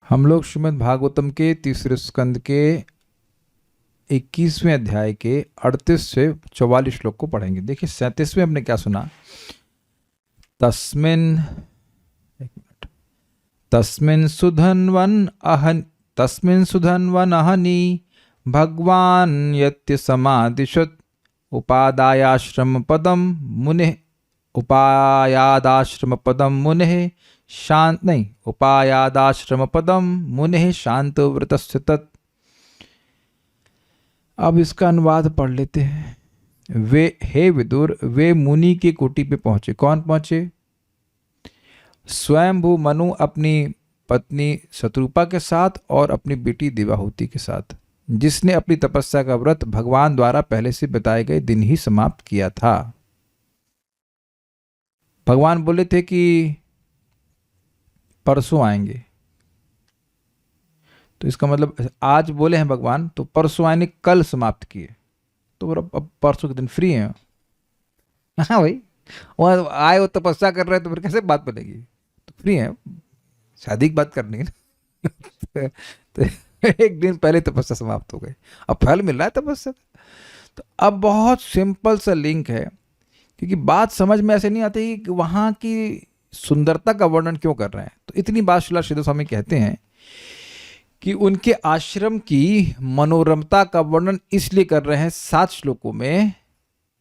हम लोग श्रीमद् भागवतम के तीसरे स्कंद के 21वें अध्याय के 38 से 44 श्लोक को पढ़ेंगे। देखिए 37वें हमने क्या सुना। तस्मिन् तस्मिन् सुधन्वन अहनि भगवान यत्य समादिशत् उपादायाश्रम पदम मुनेः शांत व्रतस्य तत्। अब इसका अनुवाद पढ़ लेते हैं। हे विदुर, वे मुनि की कोटि पे पहुंचे। कौन पहुंचे? स्वयंभू मनु अपनी पत्नी शत्रुपा के साथ और अपनी बेटी देवाहुति के साथ, जिसने अपनी तपस्या का व्रत भगवान द्वारा पहले से बताए गए दिन ही समाप्त किया था। भगवान बोले थे कि परसों आएंगे, तो इसका मतलब आज बोले हैं भगवान, तो परसों आने कल समाप्त किए, तो अब परसों के दिन फ्री हैं। हाँ भाई, वहाँ आए वो तपस्या कर रहे हैं तो फिर कैसे बात बनेगी? तो फ्री हैं, शादी की बात करनी है ना। तो एक दिन पहले तपस्या समाप्त हो गई, अब फल मिल रहा है तपस्या। तो अब बहुत सिंपल सा लिंक है, क्योंकि बात समझ में ऐसे नहीं आती कि वहाँ की सुंदरता का वर्णन क्यों कर रहे हैं। तो इतनी बात श्रील श्रीधर स्वामी कहते हैं कि उनके आश्रम की मनोरमता का वर्णन इसलिए कर रहे हैं 7 श्लोकों में,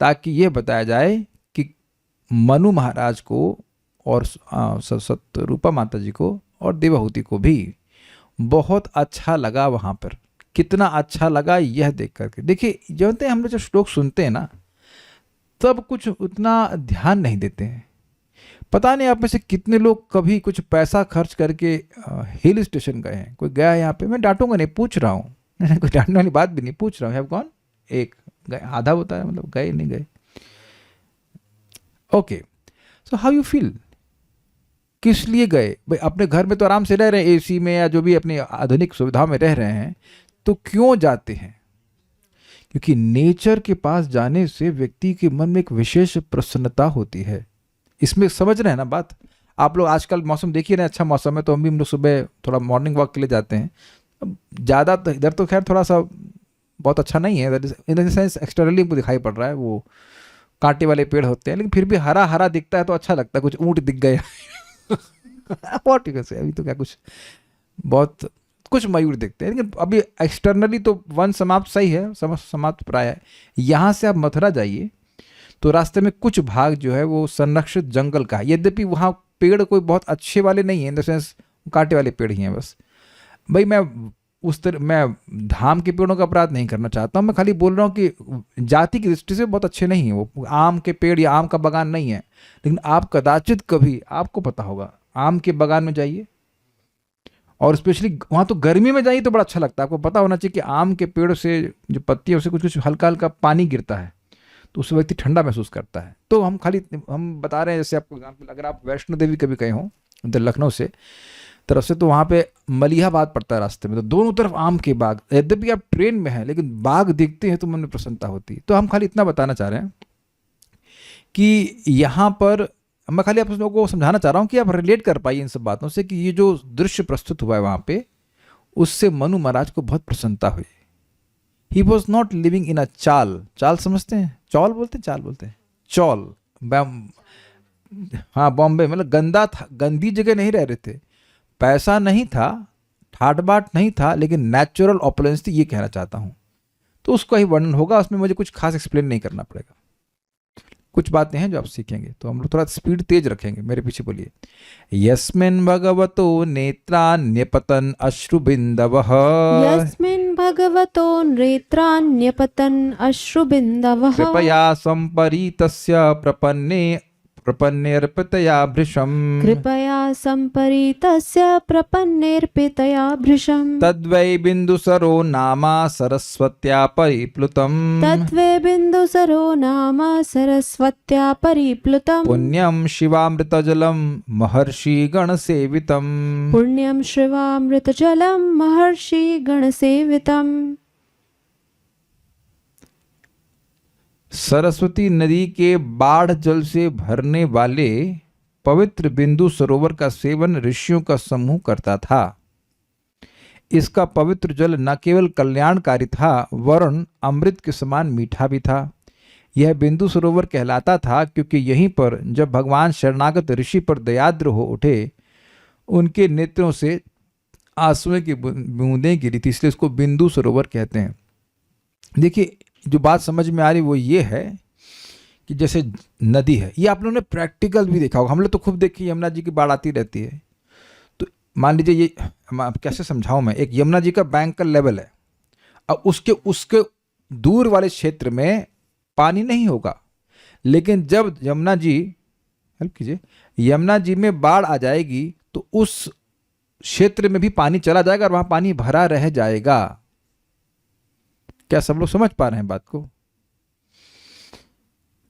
ताकि यह बताया जाए कि मनु महाराज को और सतरूपा माता जी को और देवाहुति को भी बहुत अच्छा लगा वहाँ पर। कितना अच्छा लगा यह देख करके। देखिए जानते हैं, हम लोग जो श्लोक सुनते हैं ना, तब कुछ उतना ध्यान नहीं देते हैं। पता नहीं आप में से कितने लोग कभी कुछ पैसा खर्च करके हिल स्टेशन गए हैं। कोई गया है यहाँ पे? मैं डांटूंगा नहीं, पूछ रहा हूँ। कोई डांटने वाली बात भी नहीं, पूछ रहा हूँ। Have gone? एक गए, आधा होता है मतलब गए नहीं गए। Okay, so how you feel? किस लिए गए भाई? अपने घर में तो आराम से रह रहे हैं, एसी में या जो भी अपनी आधुनिक सुविधा में रह रहे हैं, तो क्यों जाते हैं? क्योंकि नेचर के पास जाने से व्यक्ति के मन में एक विशेष प्रसन्नता होती है। इसमें समझ रहे हैं ना बात? आप लोग आजकल मौसम देखिए ना, अच्छा मौसम है तो हम लोग सुबह थोड़ा मॉर्निंग वॉक के लिए जाते हैं। ज़्यादा तो इधर तो खैर थोड़ा सा बहुत अच्छा नहीं है, इन द सेंस एक्सटर्नली हमको दिखाई पड़ रहा है, वो कांटे वाले पेड़ होते हैं, लेकिन फिर भी हरा हरा दिखता है तो अच्छा लगता है। कुछ ऊँट दिख गए बहुत ठीक है, अभी तो क्या कुछ बहुत कुछ मयूर दिखते हैं, लेकिन अभी एक्सटर्नली तो वन समाप्त सही है, समाप्त प्राय है। यहाँ से आप मथुरा जाइए तो रास्ते में कुछ भाग जो है वो संरक्षित जंगल का है, यद्यपि वहाँ पेड़ कोई बहुत अच्छे वाले नहीं है, इन द सेंस कांटे वाले पेड़ ही हैं बस। भाई मैं धाम के पेड़ों का अपराध नहीं करना चाहता हूँ, मैं खाली बोल रहा हूँ कि जाति की दृष्टि से बहुत अच्छे नहीं है वो। आम के पेड़ या आम का बागान नहीं है, लेकिन आप कदाचित कभी, आपको पता होगा, आम के बागान में जाइए, और स्पेशली वहाँ तो गर्मी में जाइए तो बड़ा अच्छा लगता है। आपको पता होना चाहिए कि आम के पेड़ से जो पत्ती है उसे कुछ कुछ हल्का हल्का पानी गिरता है, तो उस व्यक्ति ठंडा महसूस करता है। तो हम बता रहे हैं, जैसे आपको एग्जाम्पल, अगर आप वैष्णो देवी कभी गए हो उधर लखनऊ से तरफ से, तो वहाँ पे मलिहाबाद पड़ता है रास्ते में, तो दोनों तरफ आम के बाग। यद्यपि आप ट्रेन में हैं, लेकिन बाग दिखते हैं तो मन में प्रसन्नता होती है। तो हम खाली इतना बताना चाह रहे हैं कि यहाँ पर मैं खाली आप लोगों को समझाना चाह रहा हूँ कि आप रिलेट कर पाइए इन सब बातों से, कि ये जो दृश्य प्रस्तुत हुआ है वहाँ पे, उससे मनु महाराज को बहुत प्रसन्नता हुई। He was not living in a chawl. चाल समझते हैं? चौल बोलते हैं, चाल बोलते हैं, चौल। हाँ, बॉम्बे मतलब गंदा था, गंदी जगह नहीं रह रहे थे। पैसा नहीं था, ठाट बाट नहीं था, लेकिन नेचुरल ऑपुलेंस थी, ये कहना चाहता हूँ। तो उसका ही वर्णन होगा, उसमें मुझे कुछ खास एक्सप्लेन नहीं करना पड़ेगा। कुछ बातें हैं जो आप सीखेंगे, तो हम लोग थोड़ा स्पीड तेज रखेंगे। मेरे पीछे बोलिए। यस्मिन् भगवतो नेत्रान्यपतन् अश्रुबिन्दवः। यस्मिन् भगवतो नेत्रान्यपतन् अश्रुबिन्दवः। कृपया सम्परीतस्य प्रपन्नेऽर्पितया भृशम्। कृपया सम्परीतस्य प्रपन्नेऽर्पितया भृशम्। तद्वै बिन्दुसरो नामा सरस्वत्या परिप्लुतम्। तद्वै बिन्दुसरो नाम सरस्वत्या परिप्लुतम्। पुण्यं शिवामृतजलं महर्षिगणसेवितम्। पुण्यं शिवामृतजलं महर्षिगणसेवितम्। सरस्वती नदी के बाढ़ जल से भरने वाले पवित्र बिंदु सरोवर का सेवन ऋषियों का समूह करता था। इसका पवित्र जल न केवल कल्याणकारी था वरन अमृत के समान मीठा भी था। यह बिंदु सरोवर कहलाता था क्योंकि यहीं पर जब भगवान शरणागत ऋषि पर दयाद्र हो उठे उनके नेत्रों से आंसुओं की बूंदें गिरी थी, इसलिए इसको बिंदु सरोवर कहते हैं। देखिए जो बात समझ में आ रही वो ये है कि जैसे नदी है, ये आप लोगों ने प्रैक्टिकल भी देखा होगा, हम लोग तो खूब देखी यमुना जी की बाढ़ आती रहती है। तो मान लीजिए ये कैसे समझाऊं मैं, एक यमुना जी का बैंक का लेवल है, अब उसके दूर वाले क्षेत्र में पानी नहीं होगा, लेकिन जब यमुना जी, हेल्प कीजिए, यमुना जी में बाढ़ आ जाएगी तो उस क्षेत्र में भी पानी चला जाएगा और वहां पानी भरा रह जाएगा। क्या सब लोग समझ पा रहे हैं बात को?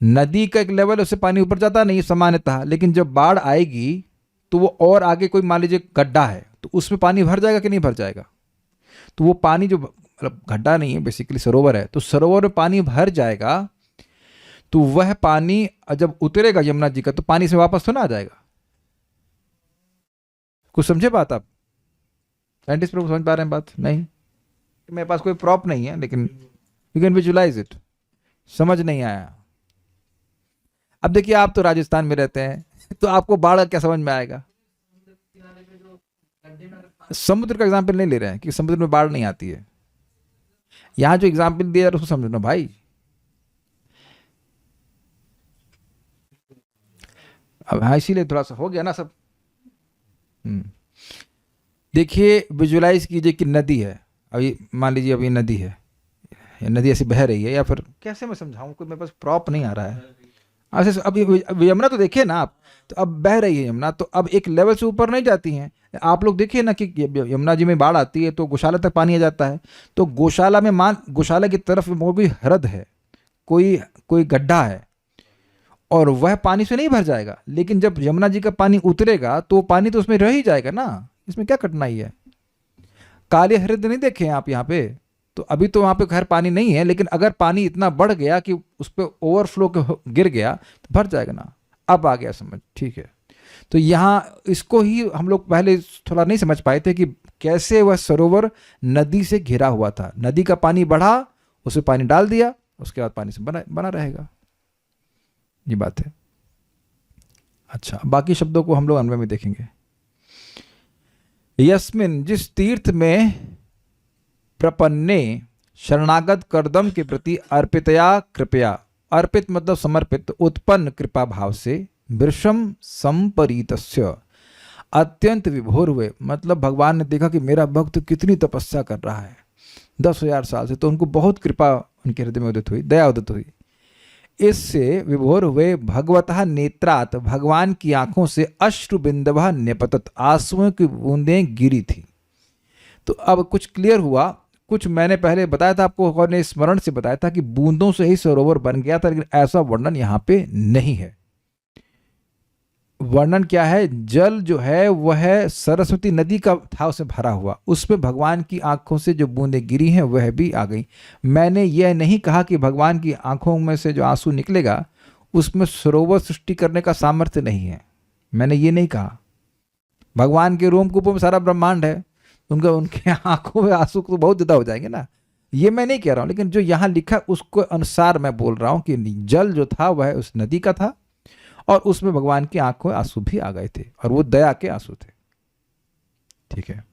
नदी का एक लेवल है, उससे पानी ऊपर जाता नहीं सामान्यतः, लेकिन जब बाढ़ आएगी तो वो और आगे कोई मान लीजिए गड्ढा है तो उसमें पानी भर जाएगा कि नहीं भर जाएगा? तो वो पानी जो मतलब गड्ढा नहीं है बेसिकली सरोवर है, तो सरोवर में पानी भर जाएगा, तो वह पानी जब उतरेगा यमुना जी का तो पानी से वापस तो ना आ जाएगा। कुछ समझे बात आप? साइंटिस्ट प्रभु समझ पा रहे हैं बात? नहीं, मेरे पास कोई प्रॉप नहीं है, लेकिन यू कैन विजुअलाइज इट। समझ नहीं आया? अब देखिए आप तो राजस्थान में रहते हैं तो आपको बाढ़ का क्या समझ में आएगा? समुद्र का एग्जाम्पल नहीं ले रहे हैं कि समुद्र में बाढ़ नहीं आती है, यहां जो एग्जाम्पल दिया उसको समझना भाई। अब हाँ, इसीलिए थोड़ा सा हो गया ना सब। देखिए विजुअलाइज कीजिए कि नदी है, अभी मान लीजिए अभी नदी है, नदी ऐसी बह रही है, या फिर कैसे मैं समझाऊं, कोई मेरे पास प्रॉप नहीं आ रहा है। ऐसे अब यमुना तो देखिए ना आप, तो अब बह रही है यमुना, तो अब एक लेवल से ऊपर नहीं जाती हैं। आप लोग देखिए ना कि यमुना जी में बाढ़ आती है तो गौशाला तक पानी आ जाता है, तो गौशाला में गौशाला की तरफ वो भी हृद है, कोई गड्ढा है, और वह पानी से नहीं भर जाएगा, लेकिन जब यमुना जी का पानी उतरेगा तो पानी तो उसमें रह ही जाएगा ना, इसमें क्या कठिनाई है? काले हृदय नहीं देखे आप यहाँ पे? तो अभी तो वहां पे खैर पानी नहीं है, लेकिन अगर पानी इतना बढ़ गया कि उस पर ओवरफ्लो गिर गया तो भर जाएगा ना। अब आ गया समझ, ठीक है। तो यहाँ इसको ही हम लोग पहले थोड़ा नहीं समझ पाए थे कि कैसे वह सरोवर नदी से घिरा हुआ था। नदी का पानी बढ़ा, उसमें पानी डाल दिया, उसके बाद पानी से बना रहेगा, ये बात है। अच्छा, बाकी शब्दों को हम लोग अन्वय में देखेंगे। यस्मिन, जिस तीर्थ में प्रपन्ने शरणागत कर्दम के प्रति अर्पितया कृपया, अर्पित मतलब समर्पित, उत्पन्न कृपा भाव से वृषम संपरीतस्य अत्यंत विभोर हुए, मतलब भगवान ने देखा कि मेरा भक्त कितनी तपस्या कर रहा है 10,000 साल से, तो उनको बहुत कृपा उनके हृदय में उदित हुई, दया उदित हुई। इससे विभोर हुए भगवतः नेत्रात, भगवान की आंखों से अश्रु बिंदवः न्यपतत, आंसुओं की बूंदें गिरी थी। तो अब कुछ क्लियर हुआ, कुछ मैंने पहले बताया था आपको और ने स्मरण से बताया था कि बूंदों से ही सरोवर बन गया था, लेकिन ऐसा वर्णन यहां पे नहीं है। वर्णन क्या है? जल जो है वह सरस्वती नदी का था, उसे भरा हुआ, उसमें भगवान की आंखों से जो बूंदें गिरी हैं वह भी आ गई। मैंने यह नहीं कहा कि भगवान की आंखों में से जो आंसू निकलेगा उसमें सरोवर सृष्टि करने का सामर्थ्य नहीं है, मैंने ये नहीं कहा। भगवान के रोमकूपों में सारा ब्रह्मांड है, उनके आंखों में आंसू तो बहुत ज्यादा हो जाएंगे ना, ये मैं नहीं कह रहा हूं, लेकिन जो यहां लिखा उसके अनुसार मैं बोल रहा हूं कि जल जो था वह उस नदी का था और उसमें भगवान की आंखों में आंसू भी आ गए थे, और वो दया के आंसू थे। ठीक है।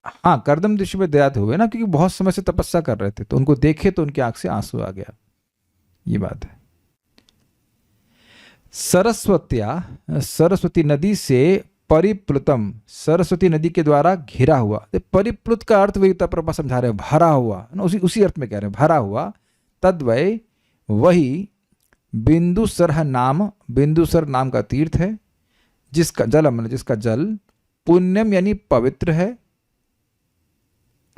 हाँ, कर्दम ऋषि पे दया हुए ना, क्योंकि बहुत समय से तपस्या कर रहे थे, तो उनको देखे तो उनकी आंख से आंसू आ गया, ये बात है। सरस्वती नदी से परिप्लुतम, सरस्वती नदी के द्वारा घिरा हुआ। परिप्लुत का अर्थ वही प्रभा समझा रहे हैं, भरा हुआ, उसी अर्थ में कह रहे हैं, भरा हुआ। तद्वय, वही बिंदुसर नाम का तीर्थ है, जिसका जल पुण्यम यानी पवित्र है,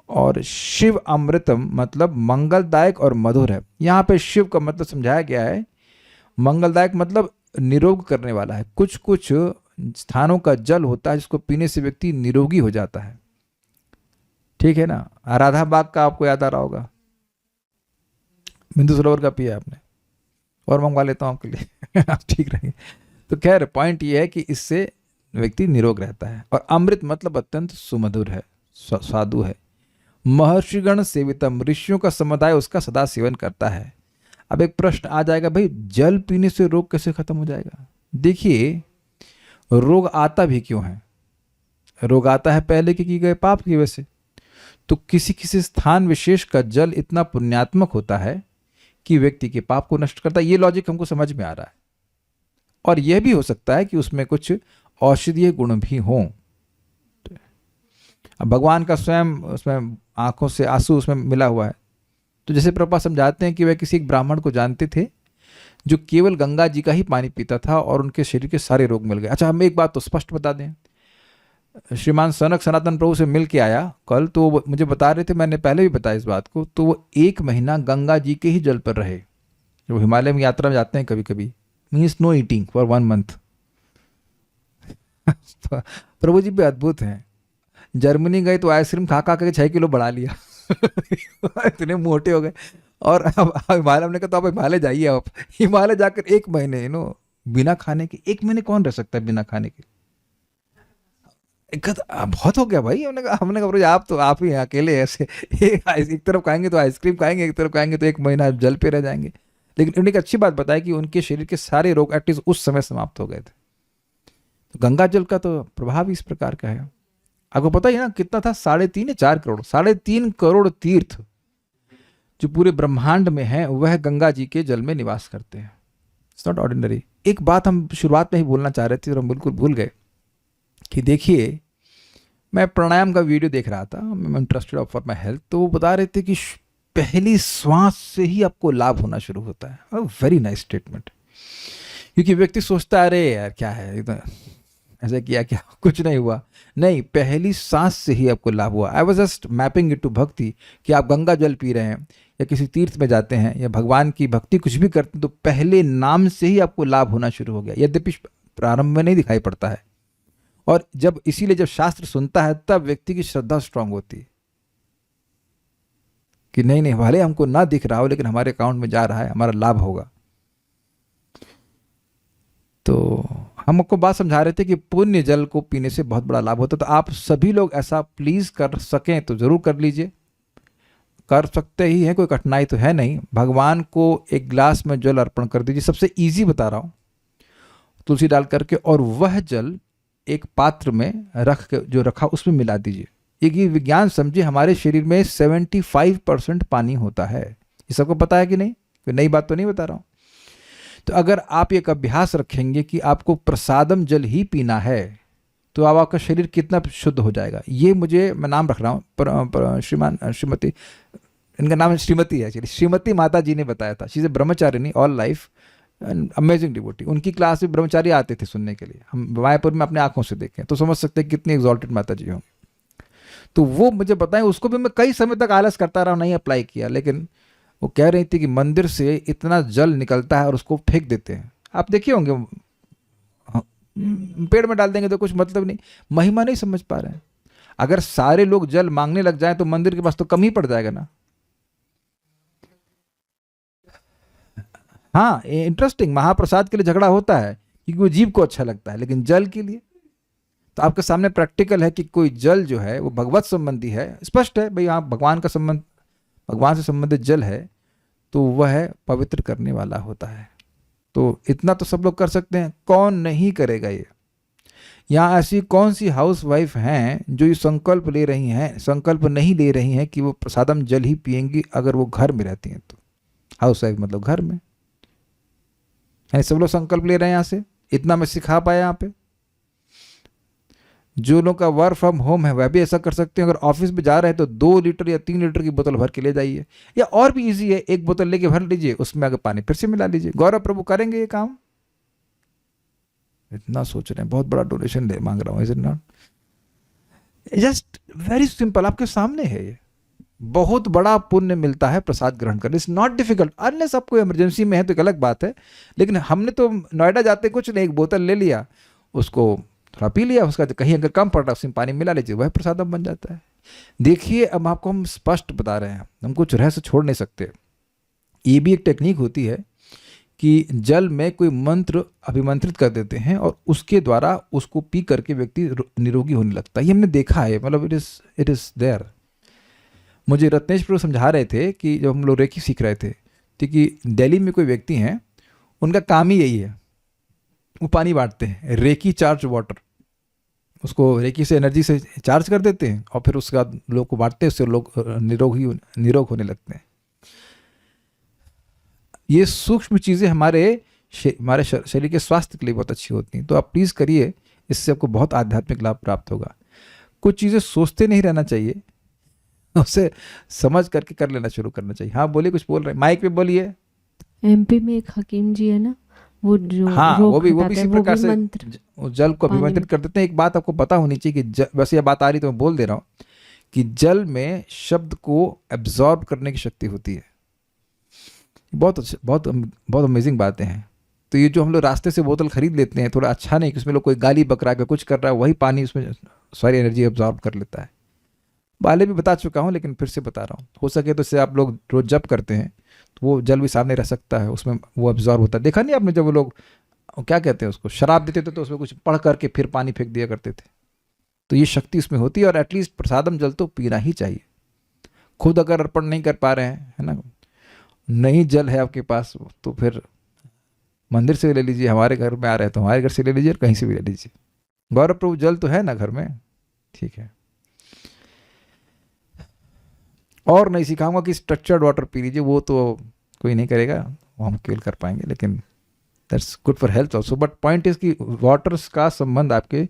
और शिव अमृतम मतलब मंगलदायक और मधुर है। यहाँ पे शिव का मतलब समझाया गया है, मंगलदायक मतलब निरोग करने वाला है। कुछ कुछ स्थानों का जल होता है जिसको पीने से व्यक्ति निरोगी हो जाता है, ठीक है ना। राधा बाग का आपको याद आ रहा होगा, बिंदु सरोवर का पिया आपने, और मंगवा लेता हूं आपके लिए आप ठीक रहेंगे। तो खैर पॉइंट ये है कि इससे व्यक्ति निरोग रहता है। और अमृत मतलब अत्यंत सुमधुर है, स्वादु है। महर्षिगण सेवितम, ऋषियों का समुदाय उसका सदा सेवन करता है। अब एक प्रश्न आ जाएगा, भाई जल पीने से रोग कैसे खत्म हो जाएगा? देखिए, रोग आता भी क्यों है? रोग आता है पहले के किए गए पाप की वजह से। तो किसी किसी स्थान विशेष का जल इतना पुण्यात्मक होता है कि व्यक्ति के पाप को नष्ट करता है। ये लॉजिक हमको समझ में आ रहा है। और यह भी हो सकता है कि उसमें कुछ औषधीय गुण भी हों। अब भगवान का स्वयं उसमें आंखों से आंसू उसमें मिला हुआ है। तो जैसे प्रभुपाद समझाते हैं कि वह किसी एक ब्राह्मण को जानते थे जो केवल गंगा जी का ही पानी पीता था और उनके शरीर के सारे रोग मिल गए। अच्छा, हम एक बात तो स्पष्ट बता दें, श्रीमान सनक सनातन प्रभु से मिल के आया कल, तो वो मुझे बता रहे थे, मैंने पहले भी बताया इस बात को, तो वो 1 महीना गंगा जी के ही जल पर रहे। जो हिमालय में यात्रा में जाते हैं कभी कभी, means no eating for 1 month. प्रभु जी भी अद्भुत हैं। जर्मनी गए तो आइसक्रीम खा खा के 6 किलो बढ़ा लिया। इतने मोटे हो गए। और अब हिमालय, हमने कहा तो आप हिमालय जाइए। आप हिमालय जाकर 1 महीने बिना खाने के, 1 महीने कौन रह सकता है बिना खाने के? बहुत हो गया भाई। हमने कहा प्रभु आप तो आप ही हैं अकेले ऐसे, एक तरफ खाएंगे तो आइसक्रीम खाएंगे, एक तरफ खाएंगे तो 1 महीना जल पे रह जाएंगे। लेकिन उन्होंने एक अच्छी बात बताई कि उनके शरीर के सारे रोग एटलीस्ट उस समय समाप्त हो गए थे। तो गंगा जल का तो प्रभाव इस प्रकार का है। आपको पता ही ना कितना था, 3.5 या 4 करोड़, 3.5 करोड़ तीर्थ जो पूरे ब्रह्मांड में है वह गंगा जी के जल में निवास करते हैं। It's not ordinary. एक बात हम शुरुआत में ही बोलना चाह रहे थे और हम बिल्कुल भूल गए कि देखिए, मैं प्राणायाम का वीडियो देख रहा था, मैं इंटरेस्टेड फॉर माई हेल्थ, तो वो बता रहे थे कि पहली श्वास से ही आपको लाभ होना शुरू होता है। Very nice statement. क्योंकि व्यक्ति सोचता है अरे यार क्या है, ऐसा किया क्या, कुछ नहीं हुआ। नहीं, पहली सांस से ही आपको लाभ हुआ। I was just mapping it to bhakti, कि आप गंगा जल पी रहे हैं या किसी तीर्थ में जाते हैं या भगवान की भक्ति कुछ भी करते हैं, तो पहले नाम से ही आपको लाभ होना शुरू हो गया। यद्यपि प्रारंभ में नहीं दिखाई पड़ता है। और इसीलिए जब शास्त्र सुनता है तब व्यक्ति की श्रद्धा स्ट्रांग होती है कि नहीं नहीं, भले हमको ना दिख रहा हो लेकिन हमारे अकाउंट में जा रहा है, हमारा लाभ होगा। तो हम आपको बात समझा रहे थे कि पुण्य जल को पीने से बहुत बड़ा लाभ होता है। तो आप सभी लोग ऐसा प्लीज कर सकें तो जरूर कर लीजिए। कर सकते ही हैं, कोई कठिनाई तो है नहीं। भगवान को एक गिलास में जल अर्पण कर दीजिए, सबसे इजी बता रहा हूं, तुलसी डाल करके, और वह जल एक पात्र में रख के जो रखा उसमें मिला दीजिए। ये विज्ञान समझिए, हमारे शरीर में 75% पानी होता है। ये सबको पता है कि नहीं? कोई नई बात तो नहीं बता रहा हूं। तो अगर आप एक अभ्यास रखेंगे कि आपको प्रसादम जल ही पीना है, तो अब आपका शरीर कितना शुद्ध हो जाएगा। ये मैं नाम रख रहा हूँ, श्रीमती, इनका नाम श्रीमती है एक्चुअली, श्रीमती माता जी ने बताया था। She is a Brahmacharini all life, amazing devotee. उनकी क्लास में ब्रह्मचारी आते थे सुनने के लिए, हम मायापुर में अपने आंखों से देखें तो समझ सकते हैं कितनी एग्जॉल्टेड माता जी होंगी। तो वो मुझे बताएं, उसको भी मैं कई समय तक आलस करता रहा, नहीं अप्लाई किया, लेकिन वो कह रही थी कि मंदिर से इतना जल निकलता है और उसको फेंक देते हैं। आप देखिए होंगे, पेड़ में डाल देंगे तो कुछ मतलब नहीं, महिमा नहीं समझ पा रहे हैं। अगर सारे लोग जल मांगने लग जाएं तो मंदिर के पास तो कम ही पड़ जाएगा ना। हाँ, इंटरेस्टिंग, महाप्रसाद के लिए झगड़ा होता है क्योंकि वो जीव को अच्छा लगता है, लेकिन जल के लिए तो आपके सामने प्रैक्टिकल है कि कोई जल जो है वो भगवत संबंधी है, स्पष्ट है भाई, आप भगवान का संबंध, भगवान से संबंधित जल है तो वह पवित्र करने वाला होता है। तो इतना तो सब लोग कर सकते हैं, कौन नहीं करेगा ये? यहाँ ऐसी कौन सी हाउस वाइफ हैं जो ये संकल्प ले रही हैं, संकल्प नहीं ले रही हैं कि वो प्रसादम जल ही पिएंगी अगर वो घर में रहती हैं? तो हाउस वाइफ मतलब घर में है। सब लोग संकल्प ले रहे हैं यहाँ से, इतना मैं सिखा पाया यहाँ पे। जो लोग का वर्क फ्रॉम होम है वह भी ऐसा कर सकते हैं। अगर ऑफिस में जा रहे हैं तो 2 लीटर या 3 लीटर की बोतल भर के ले जाइए, या और भी इजी है, एक बोतल लेके भर लीजिए, उसमें अगर पानी फिर से मिला लीजिए। गौरव प्रभु करेंगे ये काम? इतना सोच रहे हैं, बहुत बड़ा डोनेशन मांग रहा हूं, is it not? Just very simple, आपके सामने है ये। बहुत बड़ा पुण्य मिलता है प्रसाद ग्रहण करने। इट्स नॉट डिफिकल्ट, अनलेस आपको इमरजेंसी में है तो एक अलग बात है। लेकिन हमने तो नोएडा जाते कुछ नहीं, एक बोतल ले लिया, उसको थोड़ा पी लिया, उसका कहीं अगर कम पड़ रहा उसमें पानी मिला लीजिए, वह प्रसादम बन जाता है। देखिए, अब आपको हम स्पष्ट बता रहे हैं, हम कुछ रहस्य छोड़ नहीं सकते। ये भी एक टेक्निक होती है कि जल में कोई मंत्र अभिमंत्रित कर देते हैं और उसके द्वारा उसको पी करके व्यक्ति निरोगी होने लगता है। ये हमने देखा है, मतलब इट इज देयर। मुझे रत्नेश प्रभु समझा रहे थे कि जब हम लोग रेकी सीख रहे थे तो कि दिल्ली में कोई व्यक्ति हैं, उनका काम ही यही है, वो पानी बांटते हैं, रेकी चार्ज वाटर, उसको रेकी से एनर्जी से चार्ज कर देते हैं और फिर उसके बाद लोग को बांटते हैं, उससे लोग निरोग होने लगते हैं। ये सूक्ष्म चीज़ें हमारे शरीर के स्वास्थ्य के लिए बहुत अच्छी होती हैं। तो आप प्लीज़ करिए, इससे आपको बहुत आध्यात्मिक लाभ प्राप्त होगा। कुछ चीज़ें सोचते नहीं रहना चाहिए, उसे समझ करके कर लेना शुरू करना चाहिए। हाँ बोलिए, कुछ बोल रहे हैं, माइक पे बोलिए। एमपी में एक हकीम जी है ना, वो जो हाँ रोग वो भी हटाते इसी हैं, प्रकार भी से मंत्र जल को पानी अभिमंत्रित कर देते हैं। एक बात आपको पता होनी चाहिए कि वैसे ये बात आ रही तो मैं बोल दे रहा हूँ कि जल में शब्द को एब्जॉर्ब करने की शक्ति होती है। बहुत अच्छा, बहुत बहुत अमेजिंग बातें हैं। तो ये जो हम लोग रास्ते से बोतल खरीद लेते हैं, थोड़ा अच्छा नहीं कि उसमें लोग कोई गाली बकरा के कुछ कर रहा है, वही पानी उसमें सारी एनर्जी एब्जॉर्ब कर लेता है। पहले भी बता चुका हूँ लेकिन फिर से बता रहा हूँ, हो सके तो इससे आप लोग रोज जप करते हैं तो वो जल भी सामने रह सकता है, उसमें वो एब्जॉर्ब होता है। देखा नहीं आपने, जब वो लोग क्या कहते हैं उसको, शराब देते थे तो उसमें कुछ पढ़ करके फिर पानी फेंक दिया करते थे। तो ये शक्ति उसमें होती है। और एटलीस्ट प्रसादम जल तो पीना ही चाहिए। खुद अगर अर्पण नहीं कर पा रहे हैं, है ना, नहीं जल है आपके पास, तो फिर मंदिर से ले लीजिए, हमारे घर में आ रहे हैं तो हमारे घर से ले लीजिए, कहीं से भी ले लीजिए। गौरव प्रभु जल तो है ना घर में, ठीक है। और नहीं सिखाऊंगा कि स्ट्रक्चर्ड वाटर पी लीजिए, वो तो कोई नहीं करेगा, वो हम केवल कर पाएंगे, लेकिन that's good for health also. But point is कि वाटर्स का संबंध आपके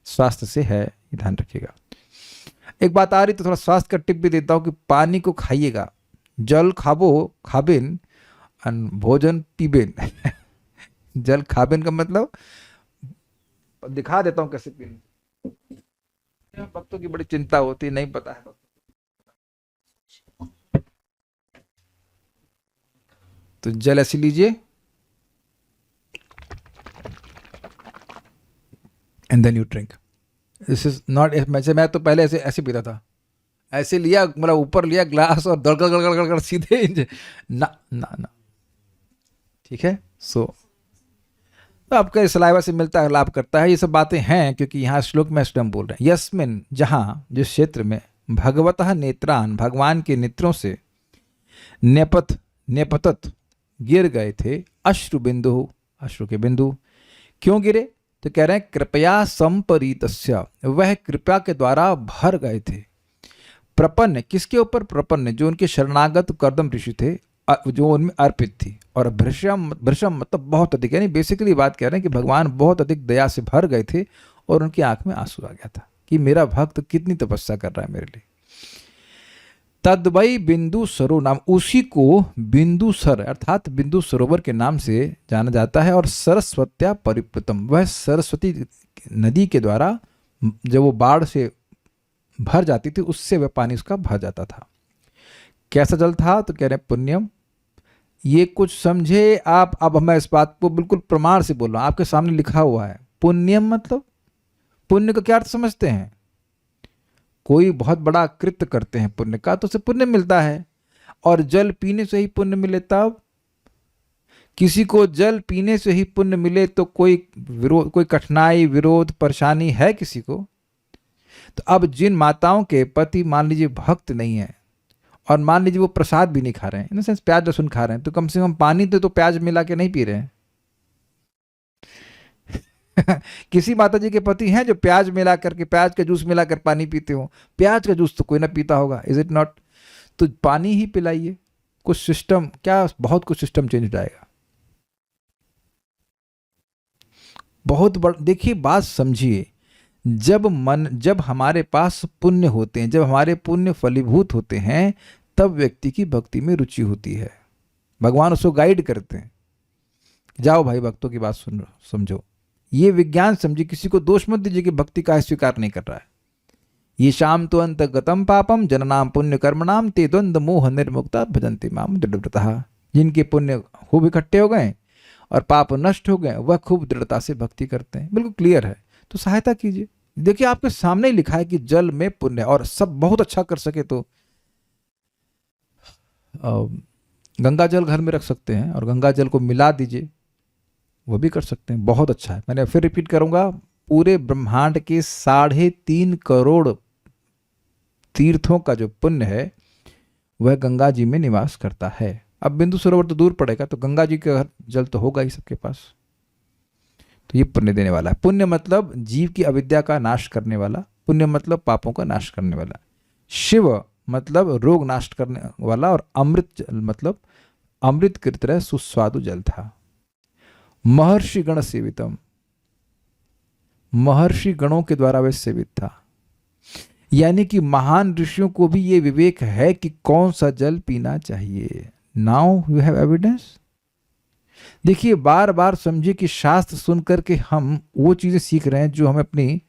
स्वास्थ्य से है, ये ध्यान रखिएगा। एक बात आ रही तो थोड़ा स्वास्थ्य का टिप भी देता हूँ कि पानी को खाइएगा, जल खाबो खाबिन भोजन पीबेन। जल खाबिन का मतलब दिखा देता हूँ कैसे पीना। भक्तों की बड़ी चिंता होती है, नहीं पता है तो जल ऐसे लीजिए and then you drink. This is not, मैं तो पहले ऐसे पीता था, ऐसे लिया, मतलब ऊपर लिया ग्लास और गड़गड़ गड़गड़ गड़गड़ सीधे ना ना ना, ठीक है। तो आपका सलाइवा से मिलता है, लाभ करता है। ये सब बातें हैं क्योंकि यहाँ श्लोक में स्वयं बोल रहे हैं, यस्मिन, जहाँ, जिस क्षेत्र में, भगवतः नेत्रान, भगवान के नेत्रों से, नेपतत, गिर गए थे, अश्रु बिंदु, अश्रु के बिंदु। क्यों गिरे? तो कह रहे हैं कृपया संपरीतस्य, वह कृपा के द्वारा भर गए थे। प्रपन्न, किसके ऊपर? प्रपन्न, जो उनके शरणागत कर्दम ऋषि थे, जो उनमें अर्पित थी। और भृशम, भृशम मतलब बहुत अधिक, यानी बेसिकली बात कह रहे हैं कि भगवान बहुत अधिक दया से भर गए थे और उनकी आंख में आंसू आ गया था कि मेरा भक्त कितनी तपस्या कर रहा है मेरे लिए। तद्वै बिंदु सरो नाम, उसी को बिंदु सर अर्थात बिंदु सरोवर के नाम से जाना जाता है। और सरस्वत्या परिप्लुतम, वह सरस्वती नदी के द्वारा जब वो बाढ़ से भर जाती थी, उससे वह पानी उसका भर जाता था। कैसा जल था? तो कह रहे हैं पुण्यम। ये कुछ समझे आप? अब मैं इस बात को बिल्कुल प्रमाण से बोल रहा हूं, आपके सामने लिखा हुआ है। पुण्यम मतलब, पुण्य का क्या अर्थ समझते हैं? कोई बहुत बड़ा कृत्य करते हैं पुण्य का तो उसे पुण्य मिलता है, और जल पीने से ही पुण्य मिले तब। किसी को जल पीने से ही पुण्य मिले तो कोई विरोध, कोई कठिनाई, विरोध, परेशानी है किसी को? तो अब जिन माताओं के पति मान लीजिए भक्त नहीं है और मान लीजिए वो प्रसाद भी नहीं खा रहे हैं, इन सेंस प्याज लहसुन खा रहे हैं, तो कम से कम पानी तो प्याज मिला के नहीं पी रहे हैं। किसी माता जी के पति हैं जो प्याज मिला करके, प्याज का जूस मिलाकर पानी पीते हो? प्याज का जूस तो कोई ना पीता होगा, इज इट नॉट? तो पानी ही पिलाइए। कुछ सिस्टम क्या, बहुत कुछ सिस्टम चेंज हो जाएगा। बहुत बड़ा, देखिए बात समझिए, जब हमारे पास पुण्य होते हैं, जब हमारे पुण्य फलीभूत होते हैं, तब व्यक्ति की भक्ति में रुचि होती है। भगवान उसको गाइड करते हैं, जाओ भाई भक्तों की बात सुन, समझो। ये विज्ञान समझिए, किसी को दोष मत दीजिए कि भक्ति का स्वीकार नहीं कर रहा है। ये शाम तो अंतगतम पापम जननाम पुण्य कर्मणाम ते द्वंद्व मोह निर्मुक्ता भजन्ति माम दृढ़व्रतः। जिनके पुण्य खूब इकट्ठे हो गए और पाप नष्ट हो गए, वह खूब दृढ़ता से भक्ति करते हैं। बिल्कुल क्लियर है, तो सहायता कीजिए। देखिए आपके सामने ही लिखा है कि जल में पुण्य, और सब बहुत अच्छा कर सके तो गंगा जल घर में रख सकते हैं और गंगा जल को मिला दीजिए, वो भी कर सकते हैं, बहुत अच्छा है। मैंने फिर रिपीट करूंगा, पूरे ब्रह्मांड के 3.5 करोड़ तीर्थों का जो पुण्य है वह गंगा जी में निवास करता है। अब बिंदु सरोवर तो दूर पड़ेगा, तो गंगा जी का जल तो होगा ही सबके पास, तो ये पुण्य देने वाला है। पुण्य मतलब जीव की अविद्या का नाश करने वाला, पुण्य मतलब पापों का नाश करने वाला। शिव मतलब रोग नाश करने वाला, और अमृत जल मतलब अमृत की तरह सुस्वादु जल था। महर्षि गण सेवितम, महर्षि गणों के द्वारा वह सेवित था, यानी कि महान ऋषियों को भी ये विवेक है कि कौन सा जल पीना चाहिए। Now you have evidence. देखिए, बार बार समझिए कि शास्त्र सुनकर के हम वो चीजें सीख रहे हैं जो हमें अपनी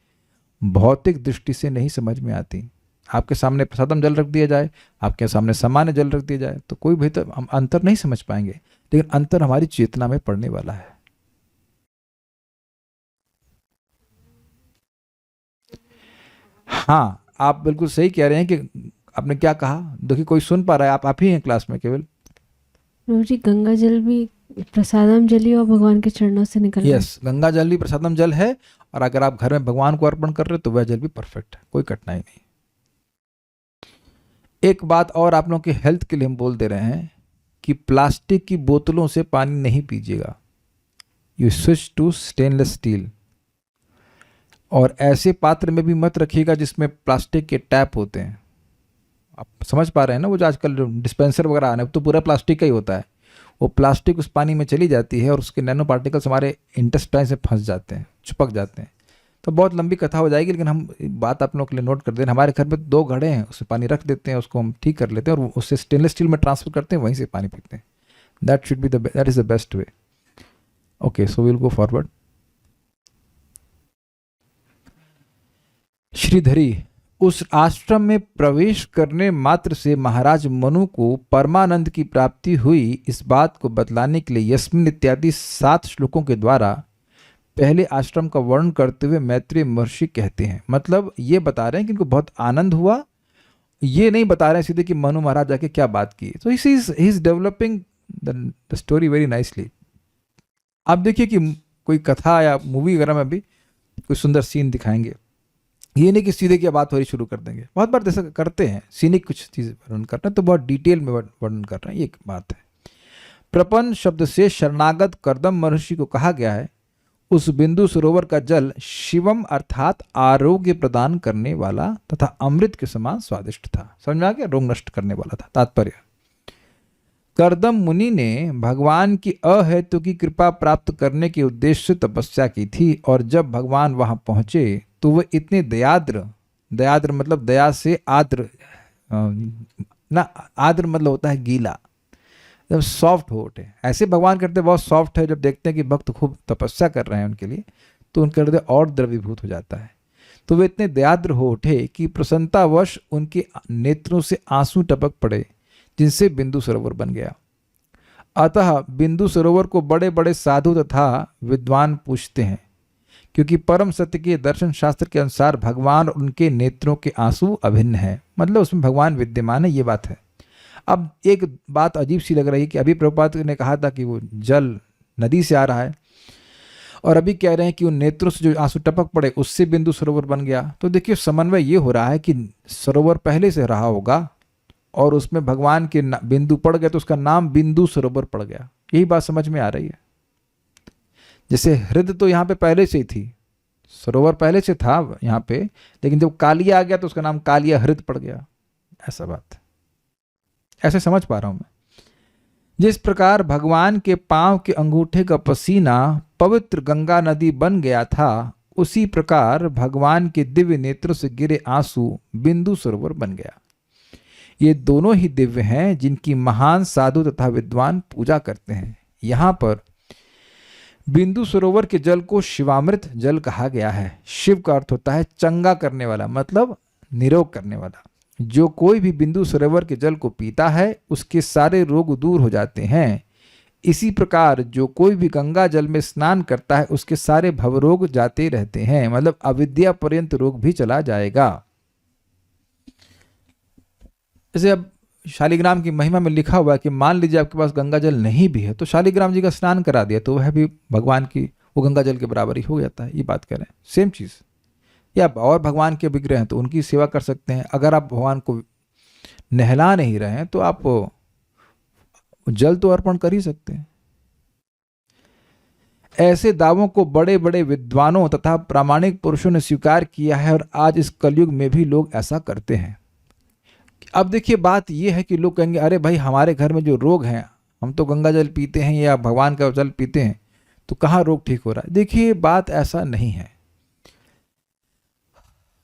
भौतिक दृष्टि से नहीं समझ में आती। आपके सामने प्रसादम जल रख दिया जाए, आपके सामने सामान्य जल रख दिया जाए, तो कोई भी तो हम अंतर नहीं समझ पाएंगे, लेकिन अंतर हमारी चेतना में पड़ने वाला है। हाँ, आप बिल्कुल सही कह रहे हैं कि आपने क्या कहा। देखिए, कोई सुन पा रहा है? आप ही हैं क्लास में केवल। प्रभु जी, गंगा जल भी प्रसादम जल ही और भगवान के चरणों से निकल रहा है। यस, गंगा जल भी प्रसादम जल है, और अगर आप घर में भगवान को अर्पण कर रहे हो तो वह जल भी परफेक्ट है, कोई कठिनाई नहीं। एक बात और आप लोगों के हेल्थ के लिए हम बोल दे रहे हैं कि प्लास्टिक की बोतलों से पानी नहीं पीजिएगा। You switch to stainless steel, और ऐसे पात्र में भी मत रखिएगा जिसमें प्लास्टिक के टैप होते हैं। आप समझ पा रहे हैं ना, वो जो आजकल डिस्पेंसर वगैरह आने, तो पूरा प्लास्टिक का ही होता है। वो प्लास्टिक उस पानी में चली जाती है और उसके नैनो पार्टिकल्स हमारे इंटेस्टाइन से फंस जाते हैं, चिपक जाते हैं। तो बहुत लंबी कथा हो जाएगी, लेकिन हम बात आप लोगों के लिए नोट कर दें। हमारे घर में 2 घड़े हैं, उसमें पानी रख देते हैं, उसको हम ठीक कर लेते हैं और उससे स्टेनलेस स्टील में ट्रांसफर करते हैं, वहीं से पानी पीते हैं। That is the best way. Okay, so will go forward. Shridhari, उस आश्रम में प्रवेश करने मात्र से महाराज मनु को परमानंद की प्राप्ति हुई, इस बात को बतलाने के लिए यस्मिन इत्यादि 7 श्लोकों के द्वारा पहले आश्रम का वर्णन करते हुए मैत्रेय महर्षि कहते हैं। मतलब ये बता रहे हैं कि इनको बहुत आनंद हुआ, ये नहीं बता रहे हैं सीधे कि मनु महाराज जाके क्या बात की। तो he is developing the story very nicely. आप देखिए कि कोई कथा या मूवी वगैरह में भी कोई सुंदर सीन दिखाएंगे, ये नहीं कि सीधे क्या बात हो रही शुरू कर देंगे। बहुत बार जैसा करते हैं, सीनिक कुछ चीज़ वर्णन करते हैं तो बहुत डिटेल में वर्णन कर रहे हैं, ये एक बात है। प्रपन्न शब्द से शरणागत कर्दम महर्षि को कहा गया है, उस बिंदु सरोवर का जल शिवम अर्थात आरोग्य प्रदान करने वाला तथा अमृत के समान स्वादिष्ट था। समझ में आ गया? रोग नष्ट करने वाला था, तात्पर्य। कर्दम मुनि ने भगवान की अहेतु की कृपा प्राप्त करने के उद्देश्य से तपस्या की थी, और जब भगवान वहां पहुंचे तो वह इतने दयाद्र, दयाद्र मतलब दया से आद्र ना, आद्र मतलब होता है गीला, जब सॉफ्ट हो उठे। ऐसे भगवान करते बहुत सॉफ्ट है, जब देखते हैं कि भक्त खूब तपस्या कर रहे हैं उनके लिए, तो उनके हृदय और द्रवीभूत हो जाता है। तो वे इतने दयाद्र हो उठे कि प्रसन्नतावश उनके नेत्रों से आंसू टपक पड़े, जिनसे बिंदु सरोवर बन गया। अतः बिंदु सरोवर को बड़े बड़े साधु तथा विद्वान पूछते हैं, क्योंकि परम सत्य के दर्शन शास्त्र के अनुसार भगवान और उनके नेत्रों के आंसू अभिन्न है, मतलब उसमें भगवान विद्यमान है, ये बात है। अब एक बात अजीब सी लग रही है कि अभी प्रभुपाद ने कहा था कि वो जल नदी से आ रहा है, और अभी कह रहे हैं कि उन नेत्रों से जो आंसू टपक पड़े उससे बिंदु सरोवर बन गया। तो देखिए, समन्वय ये हो रहा है कि सरोवर पहले से रहा होगा और उसमें भगवान के बिंदु पड़ गए तो उसका नाम बिंदु सरोवर पड़ गया। यही बात समझ में आ रही है। जैसे हृदय तो यहाँ पे पहले से ही थी, सरोवर पहले से था यहाँ पे, लेकिन जब कालिया आ गया तो उसका नाम कालिया हृदय पड़ गया। ऐसा बात, ऐसे समझ पा रहा हूं मैं। जिस प्रकार भगवान के पांव के अंगूठे का पसीना पवित्र गंगा नदी बन गया था, उसी प्रकार भगवान के दिव्य नेत्रों से गिरे आंसू बिंदु सरोवर बन गया। ये दोनों ही दिव्य हैं जिनकी महान साधु तथा विद्वान पूजा करते हैं। यहाँ पर बिंदु सरोवर के जल को शिवामृत जल कहा गया है। शिव का अर्थ होता है चंगा करने वाला, मतलब निरोग करने वाला। जो कोई भी बिंदु सरोवर के जल को पीता है उसके सारे रोग दूर हो जाते हैं। इसी प्रकार जो कोई भी गंगा जल में स्नान करता है उसके सारे भवरोग जाते रहते हैं, मतलब अविद्या पर्यंत रोग भी चला जाएगा। जैसे अब शालिग्राम की महिमा में लिखा हुआ है कि मान लीजिए आपके पास गंगा जल नहीं भी है तो शालिग्राम जी का स्नान करा दिया तो वह भी भगवान की वो गंगा जल के बराबर ही हो जाता है। ये बात करें सेम चीज़। या और भगवान के विग्रह हैं तो उनकी सेवा कर सकते हैं। अगर आप भगवान को नहला नहीं रहे हैं तो आप जल तो अर्पण कर ही सकते हैं। ऐसे दावों को बड़े बड़े विद्वानों तथा प्रामाणिक पुरुषों ने स्वीकार किया है और आज इस कलयुग में भी लोग ऐसा करते हैं। अब देखिए बात यह है कि लोग कहेंगे अरे भाई हमारे घर में जो रोग हैं हम तो गंगा जल पीते हैं या भगवान का जल पीते हैं तो कहाँ रोग ठीक हो रहा है। देखिए बात ऐसा नहीं है।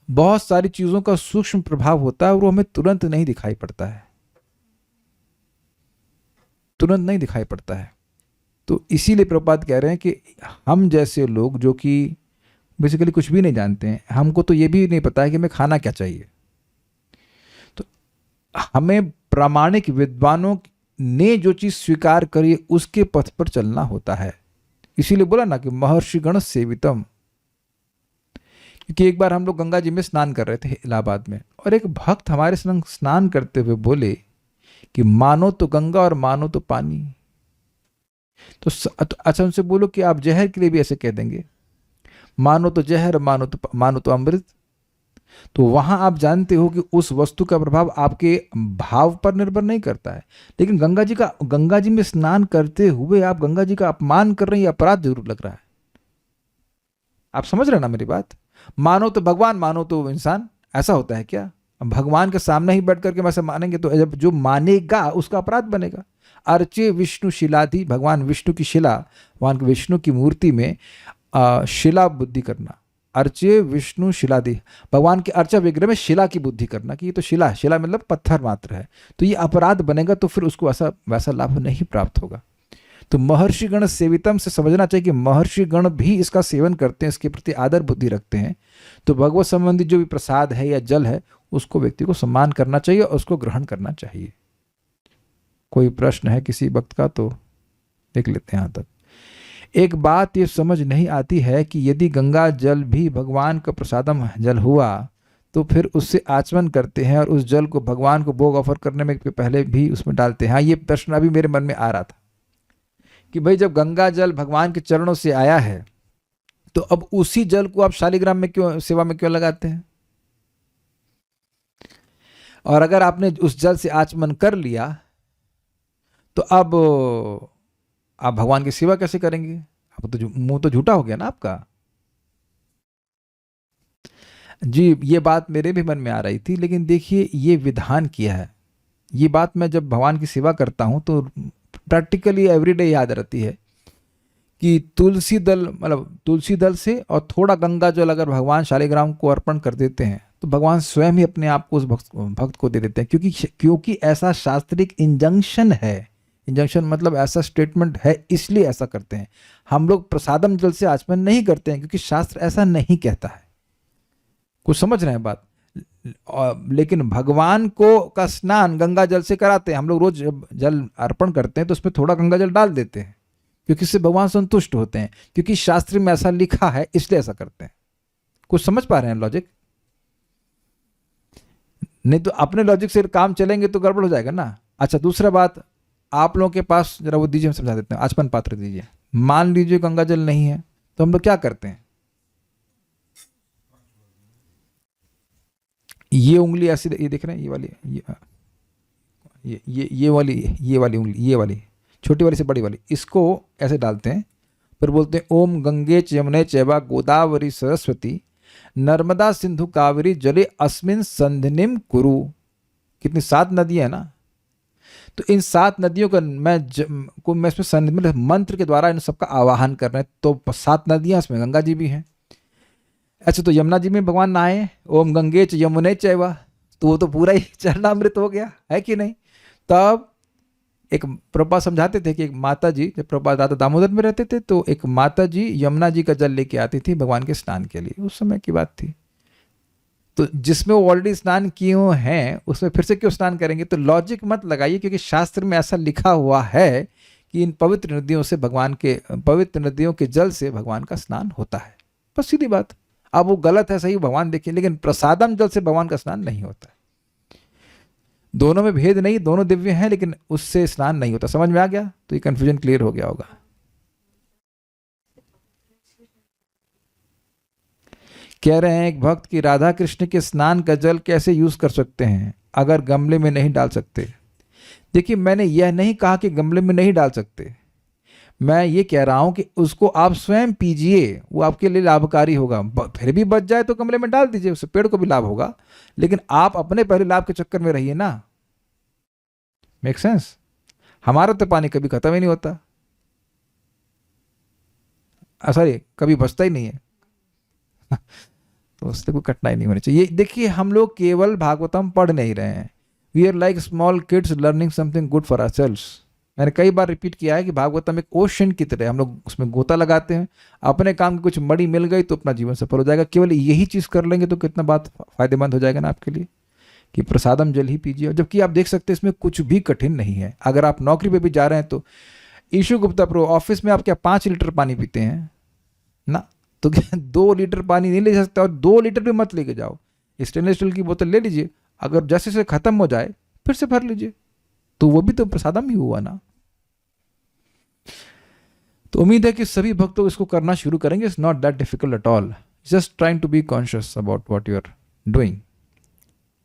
बहुत सारी चीजों का सूक्ष्म प्रभाव होता है और वो हमें तुरंत नहीं दिखाई पड़ता है, तुरंत नहीं दिखाई पड़ता है। तो इसीलिए प्रभुपाद कह रहे हैं कि हम जैसे लोग जो कि बेसिकली कुछ भी नहीं जानते हैं, हमको तो ये भी नहीं पता है कि हमें खाना क्या चाहिए, तो हमें प्रामाणिक विद्वानों ने जो चीज स्वीकार करी उसके पथ पर चलना होता है। इसीलिए बोला ना कि महर्षि गण सेवितम। क्योंकि एक बार हम लोग गंगा जी में स्नान कर रहे थे इलाहाबाद में और एक भक्त हमारे संग स्नान करते हुए बोले कि मानो तो गंगा और मानो तो पानी। तो अच्छा उनसे बोलो कि आप जहर के लिए भी ऐसे कह देंगे, मानो तो जहर मानो तो अमृत। तो वहां आप जानते हो कि उस वस्तु का प्रभाव आपके भाव पर निर्भर नहीं करता है। लेकिन गंगा जी में स्नान करते हुए आप गंगा जी का अपमान कर रहे हैं, अपराध जरूर लग रहा है। आप समझ रहे हैं ना मेरी बात? मानो तो भगवान मानो तो इंसान, ऐसा होता है क्या? भगवान के सामने ही बैठ करके वैसे मानेंगे तो जब जो मानेगा उसका अपराध बनेगा। अर्चे विष्णु शिलाधि, भगवान विष्णु की शिला, भगवान विष्णु की मूर्ति में शिला बुद्धि करना। अर्चे विष्णु शिलाधि, भगवान के अर्चा विग्रह में शिला की बुद्धि करना कि ये तो शिला मतलब पत्थर मात्र है, तो ये अपराध बनेगा तो फिर उसको वैसा लाभ नहीं प्राप्त होगा। तो महर्षि गण सेवितम से समझना चाहिए कि महर्षि गण भी इसका सेवन करते हैं, इसके प्रति आदर बुद्धि रखते हैं। तो भगवत संबंधी जो भी प्रसाद है या जल है उसको व्यक्ति को सम्मान करना चाहिए और उसको ग्रहण करना चाहिए। कोई प्रश्न है किसी भक्त का तो देख लेते हैं यहाँ तक। एक बात ये समझ नहीं आती है कि यदि गंगा जल भी भगवान का प्रसादम जल हुआ तो फिर उससे आचमन करते हैं और उस जल को भगवान को भोग ऑफर करने में पहले भी उसमें डालते हैं। हाँ, ये प्रश्न अभी मेरे मन में आ रहा था कि भाई जब गंगा जल भगवान के चरणों से आया है तो अब उसी जल को आप शालिग्राम में क्यों सेवा में क्यों लगाते हैं? और अगर आपने उस जल से आचमन कर लिया तो अब आप भगवान की सेवा कैसे करेंगे? अब तो मुंह तो झूठा हो गया ना आपका। जी, ये बात मेरे भी मन में आ रही थी, लेकिन देखिए ये विधान किया है। ये बात मैं जब भगवान की सेवा करता हूं तो प्रैक्टिकली एवरीडे याद रहती है कि तुलसी दल से और थोड़ा गंगा जल अगर भगवान शालिग्राम को अर्पण कर देते हैं तो भगवान स्वयं ही अपने आप को उस भक्त को दे देते हैं। क्योंकि ऐसा शास्त्रिक इंजंक्शन है। इंजंक्शन मतलब ऐसा स्टेटमेंट है, इसलिए ऐसा करते हैं। हम लोग प्रसादम जल से आचमन नहीं करते हैं क्योंकि शास्त्र ऐसा नहीं कहता है। कुछ समझ रहे हैं बात? लेकिन भगवान को का स्नान गंगा जल से कराते हैं। हम लोग रोज जल अर्पण करते हैं तो उसमें थोड़ा गंगा जल डाल देते हैं क्योंकि इससे भगवान संतुष्ट होते हैं, क्योंकि शास्त्र में ऐसा लिखा है इसलिए ऐसा करते हैं। कुछ समझ पा रहे हैं लॉजिक? नहीं तो अपने लॉजिक से काम चलेंगे तो गड़बड़ हो जाएगा ना। अच्छा, दूसरा बात, आप लोगों के पास जरा वो दीजिए, हम समझा देते हैं। आचमन पात्र दीजिए। मान लीजिए गंगा जल नहीं है तो हम लोग क्या करते हैं? ये उंगली ऐसी, ये देख रहे हैं, ये वाली, ये वाली उंगली, ये वाली छोटी वाली से बड़ी वाली, इसको ऐसे डालते हैं। फिर बोलते हैं ओम गंगे च यमुने चैवा गोदावरी सरस्वती नर्मदा सिंधु कावेरी जले अस्मिन संधिनिम कुरु। कितनी 7 नदियां हैं ना। तो इन 7 नदियों का मैं इसमें मंत्र के द्वारा इन सबका आवाहन कर रहे हैं। तो 7 नदियां, इसमें गंगा जी भी हैं। अच्छा, तो यमुना जी में भगवान नहाए, ओम गंगे च यमुने चैवा, तो वो तो पूरा ही चरणामृत हो गया, है कि नहीं? तब एक प्रभुपाद समझाते थे कि एक माता जी, जब प्रभुपाद दादा दामोदर में रहते थे तो एक माता जी यमुना जी का जल लेके आती थी भगवान के स्नान के लिए। उस समय की बात थी। तो जिसमें वो ऑलरेडी स्नान किए हुए हैं उसमें फिर से क्यों स्नान करेंगे? तो लॉजिक मत लगाइए, क्योंकि शास्त्र में ऐसा लिखा हुआ है कि इन पवित्र नदियों से पवित्र नदियों के जल से भगवान का स्नान होता है। बस सीधी बात। अब वो गलत है सही भगवान देखिए, लेकिन प्रसादम जल से भगवान का स्नान नहीं होता है। दोनों में भेद नहीं, दोनों दिव्य हैं, लेकिन उससे स्नान नहीं होता। समझ में आ गया? तो ये कंफ्यूजन क्लियर हो गया होगा। कह रहे हैं एक भक्त कि राधा कृष्ण के स्नान का जल कैसे यूज कर सकते हैं अगर गमले में नहीं डाल सकते? देखिए, मैंने यह नहीं कहा कि गमले में नहीं डाल सकते, मैं ये कह रहा हूं कि उसको आप स्वयं पीजिए, वो आपके लिए लाभकारी होगा। फिर भी बच जाए तो गमले में डाल दीजिए, उससे पेड़ को भी लाभ होगा, लेकिन आप अपने पहले लाभ के चक्कर में रहिए ना। Make sense? हमारा तो पानी कभी खत्म ही नहीं होता, सॉरी कभी बचता ही नहीं है तो उससे कोई कठिनाई नहीं होनी चाहिए। देखिए, हम लोग केवल भागवतम पढ़ नहीं रहे हैं, we are like small kids learning something good for ourselves. मैंने कई बार रिपीट किया है कि भागवतम एक ओशन की तरह, हम लोग उसमें गोता लगाते हैं, अपने काम की कुछ मड़ी मिल गई तो अपना जीवन सफल हो जाएगा। केवल यही चीज़ कर लेंगे तो कितना बात फायदेमंद हो जाएगा ना आपके लिए, कि प्रसादम जल ही पीजिए। जबकि आप देख सकते हैं इसमें कुछ भी कठिन नहीं है। अगर आप नौकरी पे भी जा रहे हैं तो ईशु गुप्ता प्रो ऑफिस में आप क्या 5 लीटर पानी पीते हैं ना, तो क्या 2 लीटर पानी नहीं ले सकते? और 2 लीटर भी मत लेके जाओ, स्टेनलेस स्टील की बोतल ले लीजिए, अगर जैसे से खत्म हो जाए फिर से भर लीजिए, तो वो भी तो प्रसादम ही हुआ ना। तो उम्मीद है कि सभी भक्तों इसको करना शुरू करेंगे। It's not that difficult at all, just trying to be conscious about what you are doing.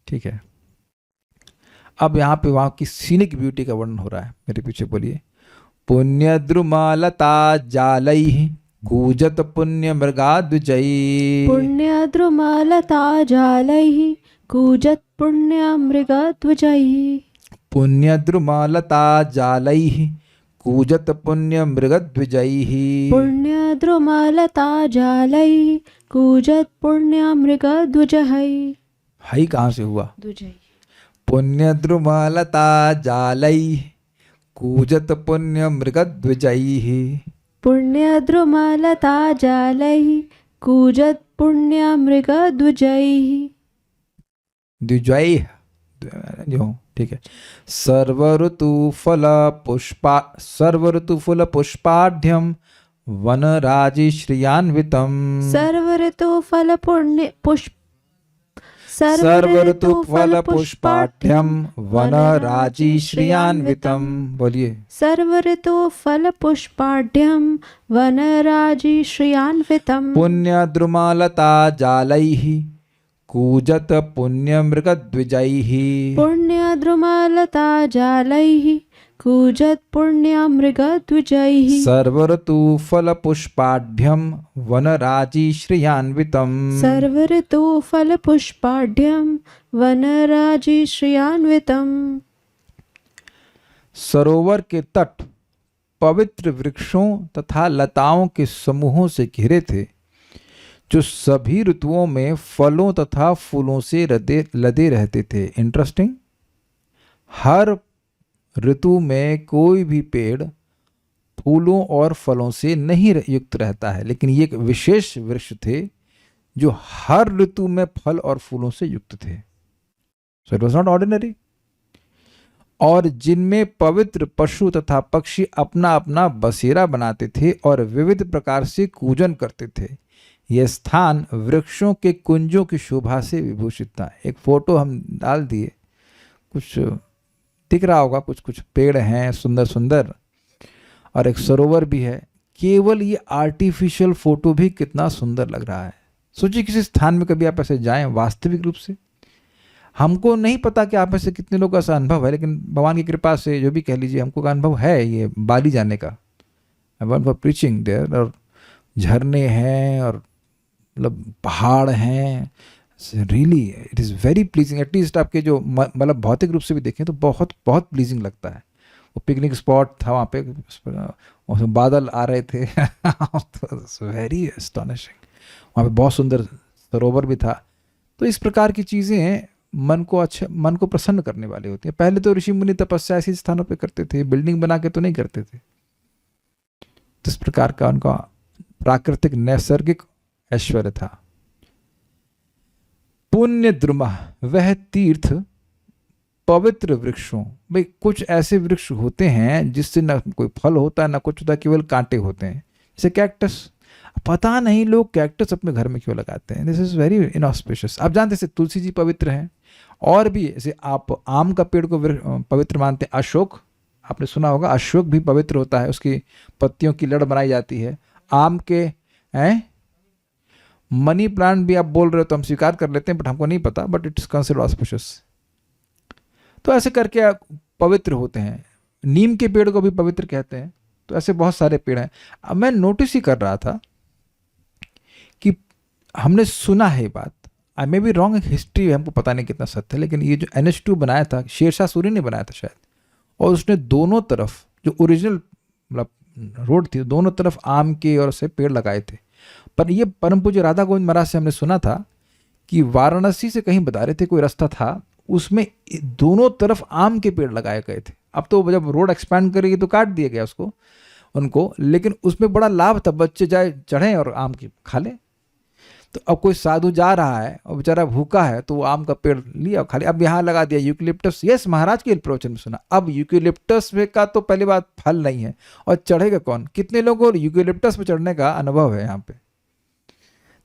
ठीक है, अब यहाँ पे वहाँ की सीनिक ब्यूटी का वर्णन हो रहा है, मेरे पीछे बोलिए। पुण्य द्रुमालता जालैः कूजत पुण्य मृगाद्विजैः। पुण्य द्रुमालता जालैः कूजत पुण्य मृगध्वजैः। पुण्य द्रुमालता जालैः कूजत पुण्य मृगध्वजैः। पुण्य द्रुमालता जालैः कूजत पुण्य मृगध्वजैः। हाई कहाँ से हुआ? ध्वजैः। पुण्य द्रुमालता जालैः कूजत पुण्य मृगध्वजैः। पुण्य द्रुमालता जालैः कूजत पुण्य मृगध्वजैः। द्विजैः जो, ठीक है। सर्व ऋतु फल पुष्पाढ्यम वनराजी श्रियान्वितम। सर्व ऋतु फल पुण्य पुष्प सर्व ऋतु फल पुष्पाढ्यम वनराजी श्रियान्वितम। बोलिए। सर्व ऋतु फल पुष्पाढ्यम वनराजी श्रियान्वितम। पुण्य द्रुमालता जालैः कूजत पुण्य मृगद्विजैः। पुण्य द्रुमालता जालैः कूजत पुण्य मृगध्वजैः। सर्व ऋतु फल पुष्पाढ्यम वनराजी श्रियान्वितम। सर्व ऋतु फल पुष्पाढ्यम वनराजी श्रियान्वितम। सरोवर के तट पवित्र वृक्षों तथा लताओं के समूहों से घिरे थे, जो सभी ऋतुओं में फलों तथा फूलों से लदे रहते थे। इंटरेस्टिंग, हर ऋतु में कोई भी पेड़ फूलों और फलों से नहीं युक्त रहता है, लेकिन ये एक विशेष वृक्ष थे जो हर ऋतु में फल और फूलों से युक्त थे। So it was not ordinary. और जिनमें पवित्र पशु तथा पक्षी अपना अपना बसेरा बनाते थे और विविध प्रकार से कूजन करते थे। यह स्थान वृक्षों के कुंजों की शोभा से विभूषित था। एक फोटो हम डाल दिए, कुछ दिख रहा होगा, कुछ कुछ पेड़ हैं सुंदर सुंदर और एक सरोवर भी है। केवल ये आर्टिफिशियल फोटो भी कितना सुंदर लग रहा है। सोचिए किसी स्थान में कभी आप ऐसे जाएं वास्तविक रूप से। हमको नहीं पता कि आप में से कितने लोगों का ऐसा अनुभव है, लेकिन भगवान की कृपा से जो भी कह लीजिए, हमको का अनुभव है ये बाली जाने का। I want for preaching there, और झरने हैं और मतलब पहाड़ हैं। Really it is very pleasing. At least आपके जो मतलब भौतिक रूप से भी देखें तो बहुत बहुत प्लीजिंग लगता है। वो पिकनिक स्पॉट था वहाँ पे, उसमें बादल आ रहे थे वेरी एस्टॉनिशिंग। वहाँ पे बहुत सुंदर सरोवर भी था। तो इस प्रकार की चीज़ें मन को प्रसन्न करने वाली होती हैं। पहले तो ऋषि मुनि तपस्या ऐसी स्थानों पे करते थे, बिल्डिंग बना के तो नहीं करते थे। तो इस प्रकार का उनका प्राकृतिक नैसर्गिक ऐश्वर्य था। पुण्य द्रुमा, वह तीर्थ पवित्र वृक्षों। भाई कुछ ऐसे वृक्ष होते हैं जिससे ना कोई फल होता है ना कुछ होता है, केवल कांटे होते हैं, जैसे कैक्टस। पता नहीं लोग कैक्टस अपने घर में क्यों लगाते हैं। This is very inauspicious. आप जानते हैं तुलसी जी पवित्र हैं, और भी जैसे आप आम का पेड़ को पवित्र मानते हैं। अशोक, आपने सुना होगा, अशोक भी पवित्र होता है, उसकी पत्तियों की लड़ बनाई जाती है। आम के हैं, मनी प्लांट भी आप बोल रहे हो तो हम स्वीकार कर लेते हैं, बट हमको नहीं पता, बट इट्स कंसिडर्ड ऑस्पिशियस। तो ऐसे करके पवित्र होते हैं। नीम के पेड़ को भी पवित्र कहते हैं। तो ऐसे बहुत सारे पेड़ हैं। अब मैं नोटिस ही कर रहा था कि हमने सुना है बात, आई मे बी रॉन्ग, हिस्ट्री हमको पता नहीं कितना सत्य है, लेकिन ये जो NH2 बनाया था, शेरशाह सूरी ने बनाया था शायद, और उसने दोनों तरफ जो ओरिजिनल मतलब रोड थी, दोनों तरफ आम के और से पेड़ लगाए थे। पर ये परम पूज्य राधा गोविंद महाराज से हमने सुना था कि वाराणसी से कहीं बता रहे थे, कोई रास्ता था, उसमें दोनों तरफ आम के पेड़ लगाए गए थे। अब तो जब रोड एक्सपैंड करेगी तो काट दिया गया उसको, उनको, लेकिन उसमें बड़ा लाभ था, बच्चे जाए चढ़ें और आम की खा लें। तो अब कोई साधु जा रहा है और बेचारा भूखा है, तो वो आम का पेड़ लिया खा लिया। अब यहाँ लगा दिया यूकेलिप्टस, यस, महाराज के प्रवचन में सुना। अब यूकेलिप्टस का तो पहली बात फल नहीं है, और चढ़ेगा कौन? कितने लोगों को यूकेलिप्टस पे चढ़ने का अनुभव है यहाँ पे?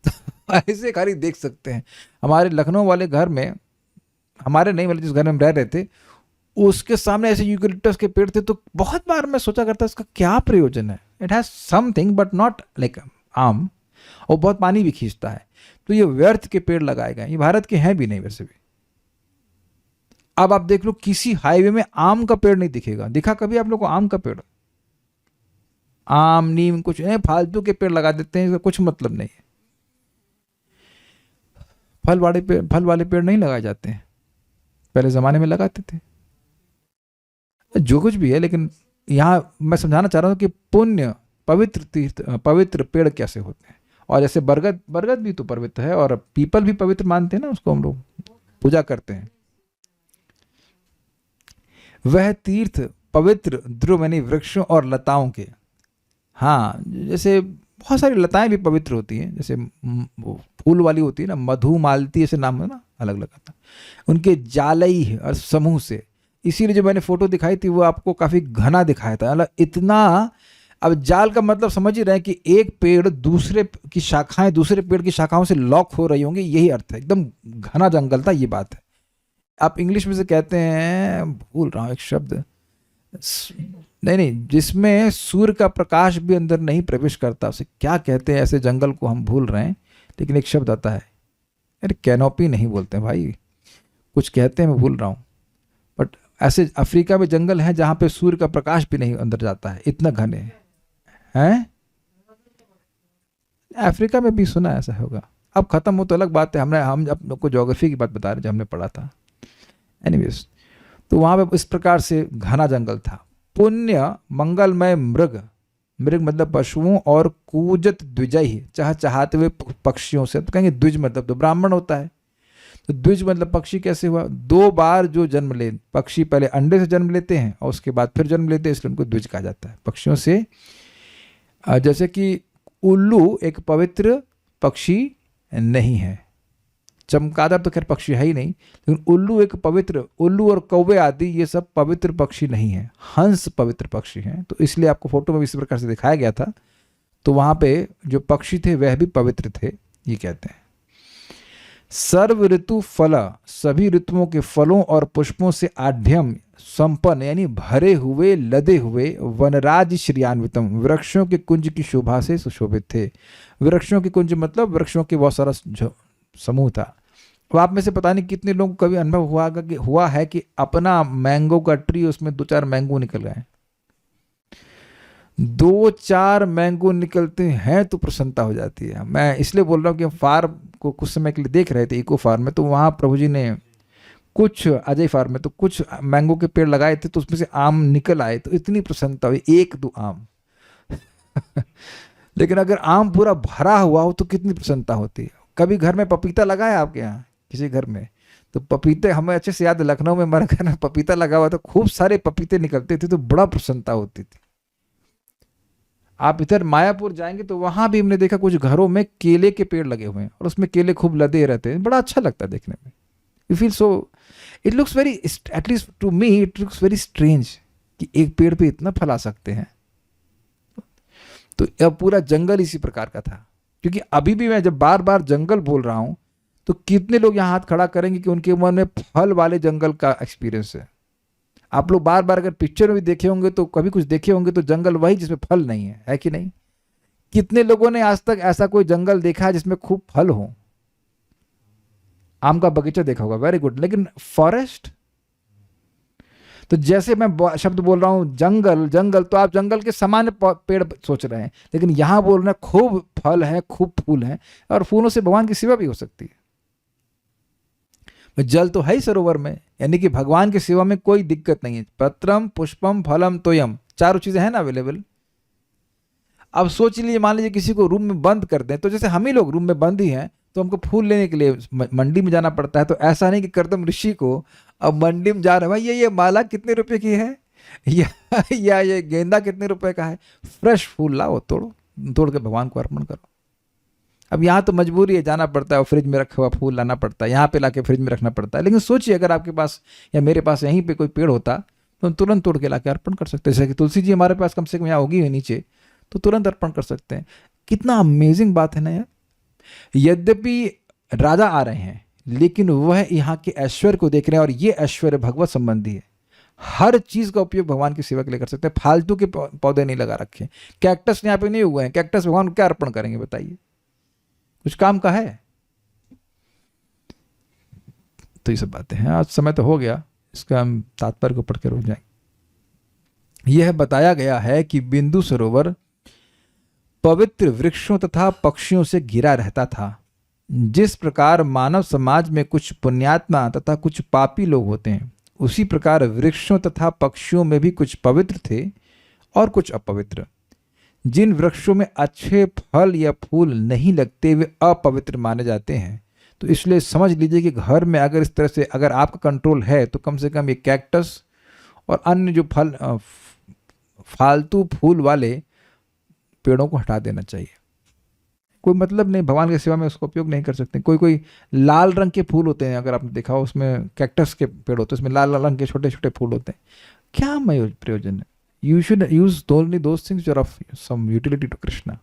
तो ऐसे खाली देख सकते हैं। हमारे लखनऊ वाले घर में, हमारे नहीं वाले जिस घर में हम रह रहे थे, उसके सामने ऐसे यूकेलिप्टस के पेड़ थे। तो बहुत बार मैं सोचा करता इसका क्या प्रयोजन है? It has something but not like आम, और बहुत पानी भी खींचता है। तो ये व्यर्थ के पेड़ लगाए गए, ये भारत के हैं भी नहीं वैसे भी। अब आप देख लो, किसी हाईवे में आम का पेड़ नहीं दिखेगा। दिखा कभी आप लोग को आम का पेड़? आम, नीम, कुछ नहीं, फालतू के पेड़ लगा देते हैं, इसका कुछ मतलब नहीं है। फल वाले पेड़ नहीं लगाए जाते हैं, पहले जमाने में लगाते थे। जो कुछ भी है, लेकिन यहां मैं समझाना चाह रहा हूं कि पुण्य, पवित्र तीर्थ, पवित्र पेड़ कैसे होते हैं। और जैसे बरगद भी तो पवित्र है, और पीपल भी पवित्र मानते हैं ना, उसको हम लोग पूजा करते हैं। वह तीर्थ पवित्र ध्रुव यानी वृक्षों और लताओं के, हाँ, जैसे बहुत सारी लताएं भी पवित्र होती हैं, जैसे फूल वाली होती है ना, मधु मालती, ऐसे नाम है ना, अलग अलग आता, उनके जालई और समूह से। इसीलिए जो मैंने फोटो दिखाई थी वो आपको काफी घना दिखाया था, मतलब इतना। अब जाल का मतलब समझ ही रहे हैं कि एक पेड़ दूसरे की शाखाएं दूसरे पेड़ की शाखाओं से लॉक हो रही होंगी, यही अर्थ है। एकदम घना जंगल था, ये बात है। आप इंग्लिश में से कहते हैं, भूल रहा हूं एक शब्द, नहीं, जिसमें सूर्य का प्रकाश भी अंदर नहीं प्रवेश करता, उसे क्या कहते हैं? ऐसे जंगल को हम भूल रहे हैं, लेकिन एक शब्द आता है। अरे कैनोपी नहीं बोलते भाई, कुछ कहते हैं, मैं भूल रहा हूं। बट ऐसे अफ्रीका में जंगल है जहां पे सूर्य का प्रकाश भी नहीं अंदर जाता है, इतना घने हैं। अफ्रीका में भी सुना ऐसा होगा। अब खत्म हो तो अलग बात है, हम आप लोग को ज्योग्राफी की बात बता रहे जो हमने पढ़ा था। एनीवेज, तो वहां पे इस प्रकार से घना जंगल था। पुण्य मंगलमय मृग मतलब पशुओं, और कूजत द्विजय चहचहाते हुए पक्षियों से। तो कहेंगे द्विज मतलब तो ब्राह्मण होता है। तो द्विज मतलब पक्षी कैसे हुआ? 2 बार जो जन्म ले पक्षी, पहले अंडे से जन्म लेते हैं और उसके बाद फिर जन्म लेते हैं, इसलिए उनको द्विज कहा जाता है पक्षियों से। जैसे कि उल्लू एक पवित्र पक्षी नहीं है, चमगादड़ तो खैर पक्षी है ही नहीं, लेकिन उल्लू एक पवित्र, उल्लू और कौवे आदि ये सब पवित्र पक्षी नहीं है। हंस पवित्र पक्षी हैं, तो इसलिए आपको फोटो में इसी प्रकार से दिखाया गया था। तो वहां पे जो पक्षी थे वह भी पवित्र थे, ये कहते हैं। सर्व ऋतु फल, सभी ऋतुओं के फलों और पुष्पों से आढ्यम संपन्न यानी भरे हुए, लदे हुए, वनराज श्रियान्वितम, वृक्षों के कुंज की शोभा से सुशोभित थे। वृक्षों के कुंज मतलब वृक्षों के बहुत सारा समूह था। अब आप में से पता नहीं कितने लोगों को कभी अनुभव हुआ है कि अपना मैंगो का ट्री, उसमें 2-4 मैंगो निकल गए। 2-4 मैंगो निकलते हैं तो प्रसन्नता हो जाती है। मैं इसलिए बोल रहा हूँ कि हम फार्म को कुछ समय के लिए देख रहे थे, इको फार्म में, तो वहाँ प्रभु जी ने कुछ, अजय फार्म में, तो कुछ मैंगो के पेड़ लगाए थे, तो उसमें से आम निकल आए, तो इतनी प्रसन्नता हुई, 1-2 आम। लेकिन अगर आम पूरा भरा हुआ हो तो कितनी प्रसन्नता होती है। कभी घर में पपीता लगा है आपके यहाँ किसी घर में? तो पपीते हमें अच्छे से याद है, लखनऊ में हमारे घर में पपीता लगा हुआ था, खूब सारे पपीते निकलते थे, तो बड़ा प्रसन्नता होती थी। आप इधर मायापुर जाएंगे तो वहां भी हमने देखा कुछ घरों में केले के पेड़ लगे हुए हैं, और उसमें केले खूब लदे रहते हैं, बड़ा अच्छा लगता है देखने में। You feel so, it looks very, at least to me it looks very strange कि एक पेड़ पे इतना फल आ सकते हैं। तो अब पूरा जंगल इसी प्रकार का था। क्योंकि अभी भी मैं जब बार बार जंगल बोल रहा हूं, तो कितने लोग यहाँ हाथ खड़ा करेंगे कि उनके मन में फल वाले जंगल का एक्सपीरियंस है? आप लोग बार बार अगर पिक्चर में भी देखे होंगे तो कभी कुछ देखे होंगे तो जंगल वही जिसमें फल नहीं है कि नहीं? कितने लोगों ने आज तक ऐसा कोई जंगल देखा है जिसमें खूब फल हो? आम का बगीचा देखा होगा, वेरी गुड, लेकिन फॉरेस्ट? तो जैसे मैं शब्द बोल रहा हूं जंगल, जंगल, तो आप जंगल के सामान्य पेड़ सोच रहे हैं, लेकिन यहां बोल रहे हैं खूब फल है, खूब फूल है, और फूलों से भगवान की सेवा भी हो सकती है। जल तो है ही सरोवर में, यानी कि भगवान की सेवा में कोई दिक्कत नहीं है। पत्रम पुष्पम फलम तोयम, चारों चीजें हैं ना अवेलेबल। अब सोच लीजिए, मान लीजिए किसी को रूम में बंद कर दें, तो जैसे हम ही लोग रूम में बंद ही हैं, तो हमको फूल लेने के लिए मंडी में जाना पड़ता है। तो ऐसा नहीं कि कर्दम ऋषि को अब मंडी में जा रहे हैं, भाई ये माला कितने रुपए की है, या ये गेंदा कितने रुपए का है, फ्रेश फूल लाओ, तोड़ के भगवान को अर्पण करो। अब यहाँ तो मजबूरी है, जाना पड़ता है, फ्रिज में रखा हुआ फूल लाना पड़ता है, यहाँ पे लाके फ्रिज में रखना पड़ता है। लेकिन सोचिए अगर आपके पास या मेरे पास यहीं पे कोई पेड़ होता तो हम तुरंत तोड़ के लाके अर्पण कर सकते हैं। जैसे कि तुलसी जी हमारे पास कम से कम यहाँ होगी है नीचे, तो तुरंत अर्पण कर सकते हैं। कितना अमेजिंग बात है ना यार। यद्यपि राजा आ रहे हैं, लेकिन वह यहाँ के ऐश्वर्य को देख रहे हैं, और ये ऐश्वर्य भगवत संबंधी है। हर चीज का उपयोग भगवान की सेवा के लिए कर सकते हैं। फालतू के पौधे नहीं लगा रखे। कैक्टस यहाँ पे नहीं हुए हैं, कैक्टस भगवान को क्या अर्पण करेंगे बताइए, कुछ काम का है? तो ये सब बातें हैं। आज समय तो हो गया, इसका हम तात्पर्य को पढ़कर रुक जाएंगे। यह बताया गया है कि बिंदु सरोवर पवित्र वृक्षों तथा पक्षियों से घिरा रहता था। जिस प्रकार मानव समाज में कुछ पुण्यात्मा तथा कुछ पापी लोग होते हैं, उसी प्रकार वृक्षों तथा पक्षियों में भी कुछ पवित्र थे और कुछ अपवित्र। जिन वृक्षों में अच्छे फल या फूल नहीं लगते वे अपवित्र माने जाते हैं। तो इसलिए समझ लीजिए कि घर में अगर इस तरह से अगर आपका कंट्रोल है, तो कम से कम ये कैक्टस और अन्य जो फालतू फूल वाले पेड़ों को हटा देना चाहिए। कोई मतलब नहीं, भगवान की सेवा में उसका उपयोग नहीं कर सकते। कोई लाल रंग के फूल होते हैं, अगर आपने देखा हो, उसमें कैक्टस के पेड़ होते हैं, उसमें लाल रंग के छोटे छोटे फूल होते हैं। क्या प्रयोजन है? You should use only those things which are of some utility to Krishna.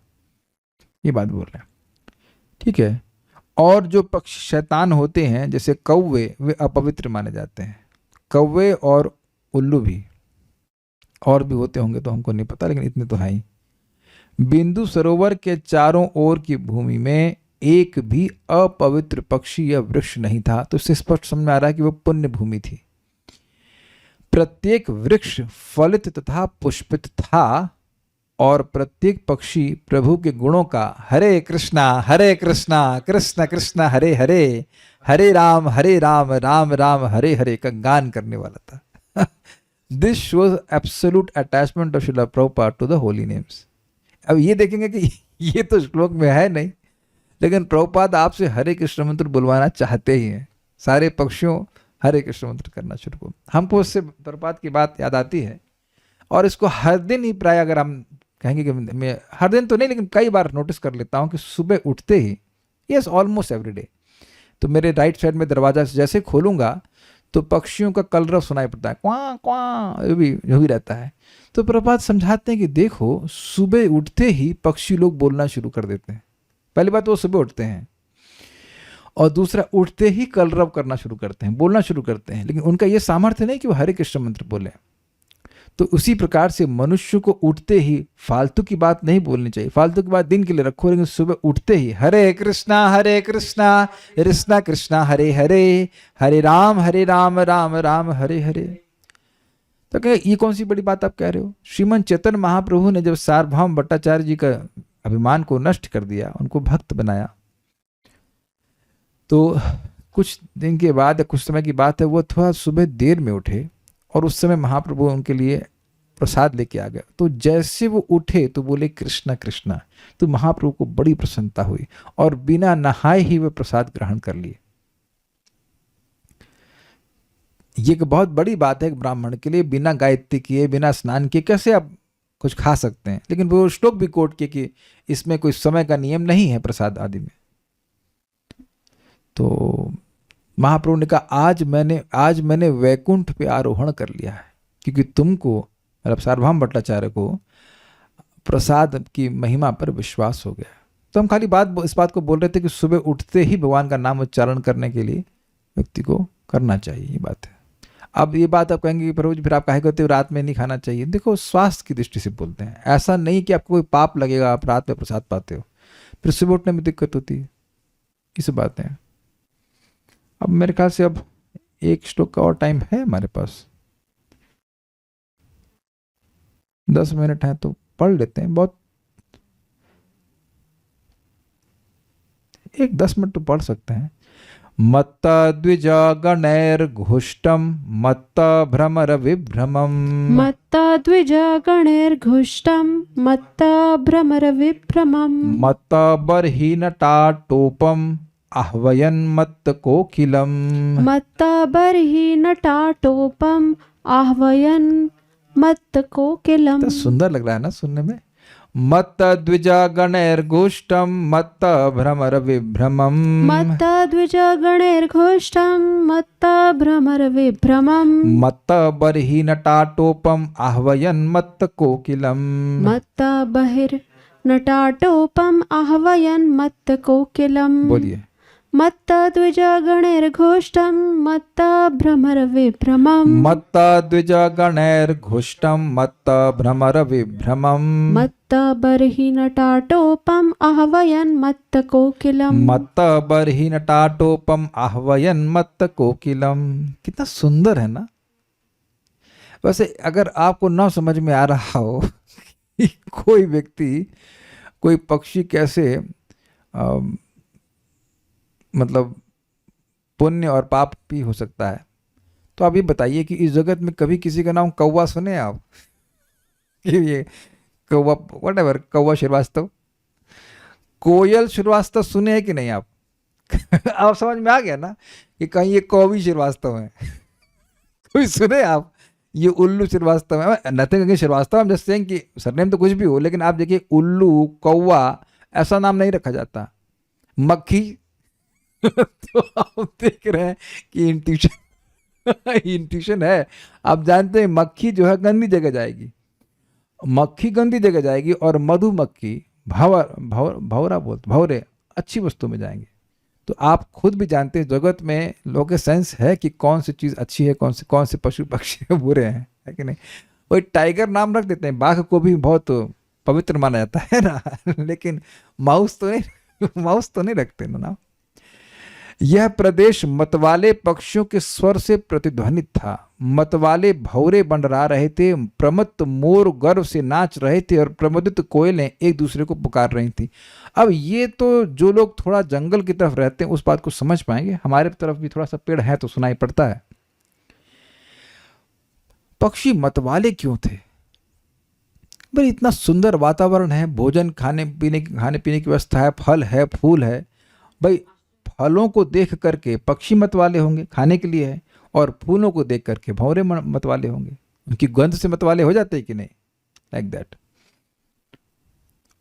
ये बात बोल रहे हैं, ठीक है। और जो पक्षी शैतान होते हैं जैसे कौवे, वे अपवित्र माने जाते हैं। कौवे और उल्लू भी, और भी होते होंगे तो हमको नहीं पता, लेकिन इतने तो हैं ही। बिंदु सरोवर के चारों ओर की भूमि में एक भी अपवित्र पक्षी या वृक्ष नहीं था। तो इससे स्पष्ट समझ में आ रहा है कि वह पुण्य भूमि थी। प्रत्येक वृक्ष फलित तथा पुष्पित था, और प्रत्येक पक्षी प्रभु के गुणों का हरे कृष्णा कृष्ण कृष्ण हरे हरे, हरे राम राम राम हरे हरे का गान करने वाला था। This shows absolute attachment of Srila Prabhupada to the holy names. अब ये देखेंगे कि ये तो श्लोक में है नहीं, लेकिन प्रभुपाद आपसे हरे कृष्ण मंत्र बुलवाना चाहते ही हैं। सारे पक्षियों हरे कृष्ण मंत्र करना शुरू करो। हमको उससे प्रभुपाद की बात याद आती है, और इसको हर दिन ही प्राय, अगर हम कहेंगे कि मैं हर दिन तो नहीं, लेकिन कई बार नोटिस कर लेता हूँ कि सुबह उठते ही, यस ऑलमोस्ट एवरी डे, तो मेरे राइट साइड में दरवाजा जैसे खोलूंगा तो पक्षियों का कलरव सुनाई पड़ता है, क्वां क्वां, जो भी रहता है। तो प्रभुपाद समझाते हैं कि देखो, सुबह उठते ही पक्षी लोग बोलना शुरू कर देते हैं। पहली बात वो सुबह उठते हैं, और दूसरा उठते ही कलरव करना शुरू करते हैं, बोलना शुरू करते हैं, लेकिन उनका यह सामर्थ्य नहीं कि वो हरे कृष्ण मंत्र बोले। तो उसी प्रकार से मनुष्य को उठते ही फालतू की बात नहीं बोलनी चाहिए। फालतू की बात दिन के लिए रखो, लेकिन सुबह उठते ही हरे कृष्णा कृष्णा कृष्णा हरे हरे, हरे राम राम राम हरे हरे। तो कहे ये कौन सी बड़ी बात आप कह रहे हो? श्रीमन चैतन्य महाप्रभु ने जब सार्वभौम भट्टाचार्य जी का अभिमान को नष्ट कर दिया, उनको भक्त बनाया, तो कुछ दिन के बाद, कुछ समय की बात है, वो थोड़ा सुबह देर में उठे, और उस समय महाप्रभु उनके लिए प्रसाद लेके आ गया। तो जैसे वो उठे तो बोले कृष्णा कृष्णा, तो महाप्रभु को बड़ी प्रसन्नता हुई, और बिना नहाए ही वे प्रसाद ग्रहण कर लिए। ये एक बहुत बड़ी बात है ब्राह्मण के लिए, बिना गायत्री किए, बिना स्नान किए कैसे आप कुछ खा सकते हैं। लेकिन वो श्लोक भी कोट किए कि इसमें कोई समय का नियम नहीं है प्रसाद आदि में। तो महाप्रभु ने कहा आज मैंने वैकुंठ पे आरोहण कर लिया है, क्योंकि तुमको, मतलब सार्वभौम भट्टाचार्य को, प्रसाद की महिमा पर विश्वास हो गया। तो हम खाली इस बात को बोल रहे थे कि सुबह उठते ही भगवान का नाम उच्चारण करने के लिए व्यक्ति को करना चाहिए, ये बात है। अब ये बात आप कहेंगे कि प्रभु जी फिर आप काहे कहते हो रात में नहीं खाना चाहिए? देखो स्वास्थ्य की दृष्टि से बोलते हैं, ऐसा नहीं कि आपको कोई पाप लगेगा आप रात में प्रसाद पाते हो, फिर सुबह उठने में दिक्कत होती है, इस बातें हैं। अब मेरे ख्याल से अब एक श्लोक का और टाइम है हमारे पास, 10 मिनट है तो पढ़ लेते हैं। बहुत एक 10 मिनट तो पढ़ सकते हैं। मत्ता द्विजा गणैर्घुष्टम मत्ता भ्रमर विभ्रमम, मत्ता द्विजा गणैर्घुष्टं मत्ता भ्रमर विभ्रमम्, मत्ता बर्हि नटाटोपम आह्वयन् मत्त कोकिलम, मत्ता बर्हि नटाटोपम् आह्वयन् मत्त कोकिलम्। तो सुंदर लग रहा है ना सुनने में। मत्त द्विजा गणैर्घुष्टम मत्त भ्रमर विभ्रमम, मत्ता द्विजा गणैर्घुष्टं मत्ता भ्रमर विभ्रमम्, मत्त बर्हि नटाटोपम आह्वयन् मत्त कोकिलम। मत्ता बहिर्नटाटोपम् आह्वयन् मत्त कोकिलम्। बोलिए। मत्ता द्विजा गणैर्घुष्टं मत्ता भ्रमर विभ्रमम्, मत्ता द्विजा गणैर्घुष्टम मत्त भ्रमर विभ्रमम, मत्ता बर्हि नटाटोपम् आह्वयन् मत्त कोकिलम्। मत्त बर्हि नटाटोपम आह्वयन् मत्त कोकिलम। कितना सुंदर है ना। वैसे अगर आपको ना समझ में आ रहा हो कि कोई व्यक्ति कोई पक्षी कैसे मतलब पुण्य और पाप भी हो सकता है, तो आप ये बताइए कि इस जगत में कभी किसी का नाम कौवा सुने आप? ये कौवा व्हाटएवर, कौवा श्रीवास्तव, कोयल श्रीवास्तव सुने हैं कि नहीं आप? आप समझ में आ गया ना कि कहीं ये कौवी श्रीवास्तव है। कोई सुने आप? ये उल्लू श्रीवास्तव है, नथिंग श्रीवास्तव, हम जस्ट सेइंग कि सरनेम तो कुछ भी हो, लेकिन आप देखिए उल्लू कौवा ऐसा नाम नहीं रखा जाता। मक्खी तो आप देख रहे हैं कि इंट्यूशन है। आप जानते हैं मक्खी जो है गंदी जगह जाएगी, मक्खी गंदी जगह जाएगी, और मधुमक्खी भौरे अच्छी वस्तु में जाएंगे। तो आप खुद भी जानते हैं जगत में लोगों के सेंस है कि कौन सी चीज़ अच्छी है, कौन से पशु पक्षी बुरे हैं, है कि नहीं? वही टाइगर नाम रख देते हैं, बाघ को भी बहुत पवित्र माना जाता है ना, लेकिन माउस तो नहीं रखते ना। यह प्रदेश मतवाले पक्षियों के स्वर से प्रतिध्वनित था। मतवाले भौरे मंडरा रहे थे, प्रमत्त मोर गर्व से नाच रहे थे, और प्रमोदित कोयलें एक दूसरे को पुकार रही थी। अब ये तो जो लोग थोड़ा जंगल की तरफ रहते हैं उस बात को समझ पाएंगे, हमारे तरफ भी थोड़ा सा पेड़ है तो सुनाई पड़ता है। पक्षी मतवाले क्यों थे? भाई इतना सुंदर वातावरण है, भोजन खाने पीने की व्यवस्था है, फल है, फूल है। भाई फलों को देख करके पक्षी मतवाले होंगे, खाने के लिए है, और फूलों को देख करके भौरे मतवाले होंगे, उनकी गंध से मतवाले हो जाते हैं कि नहीं, लाइक दैट।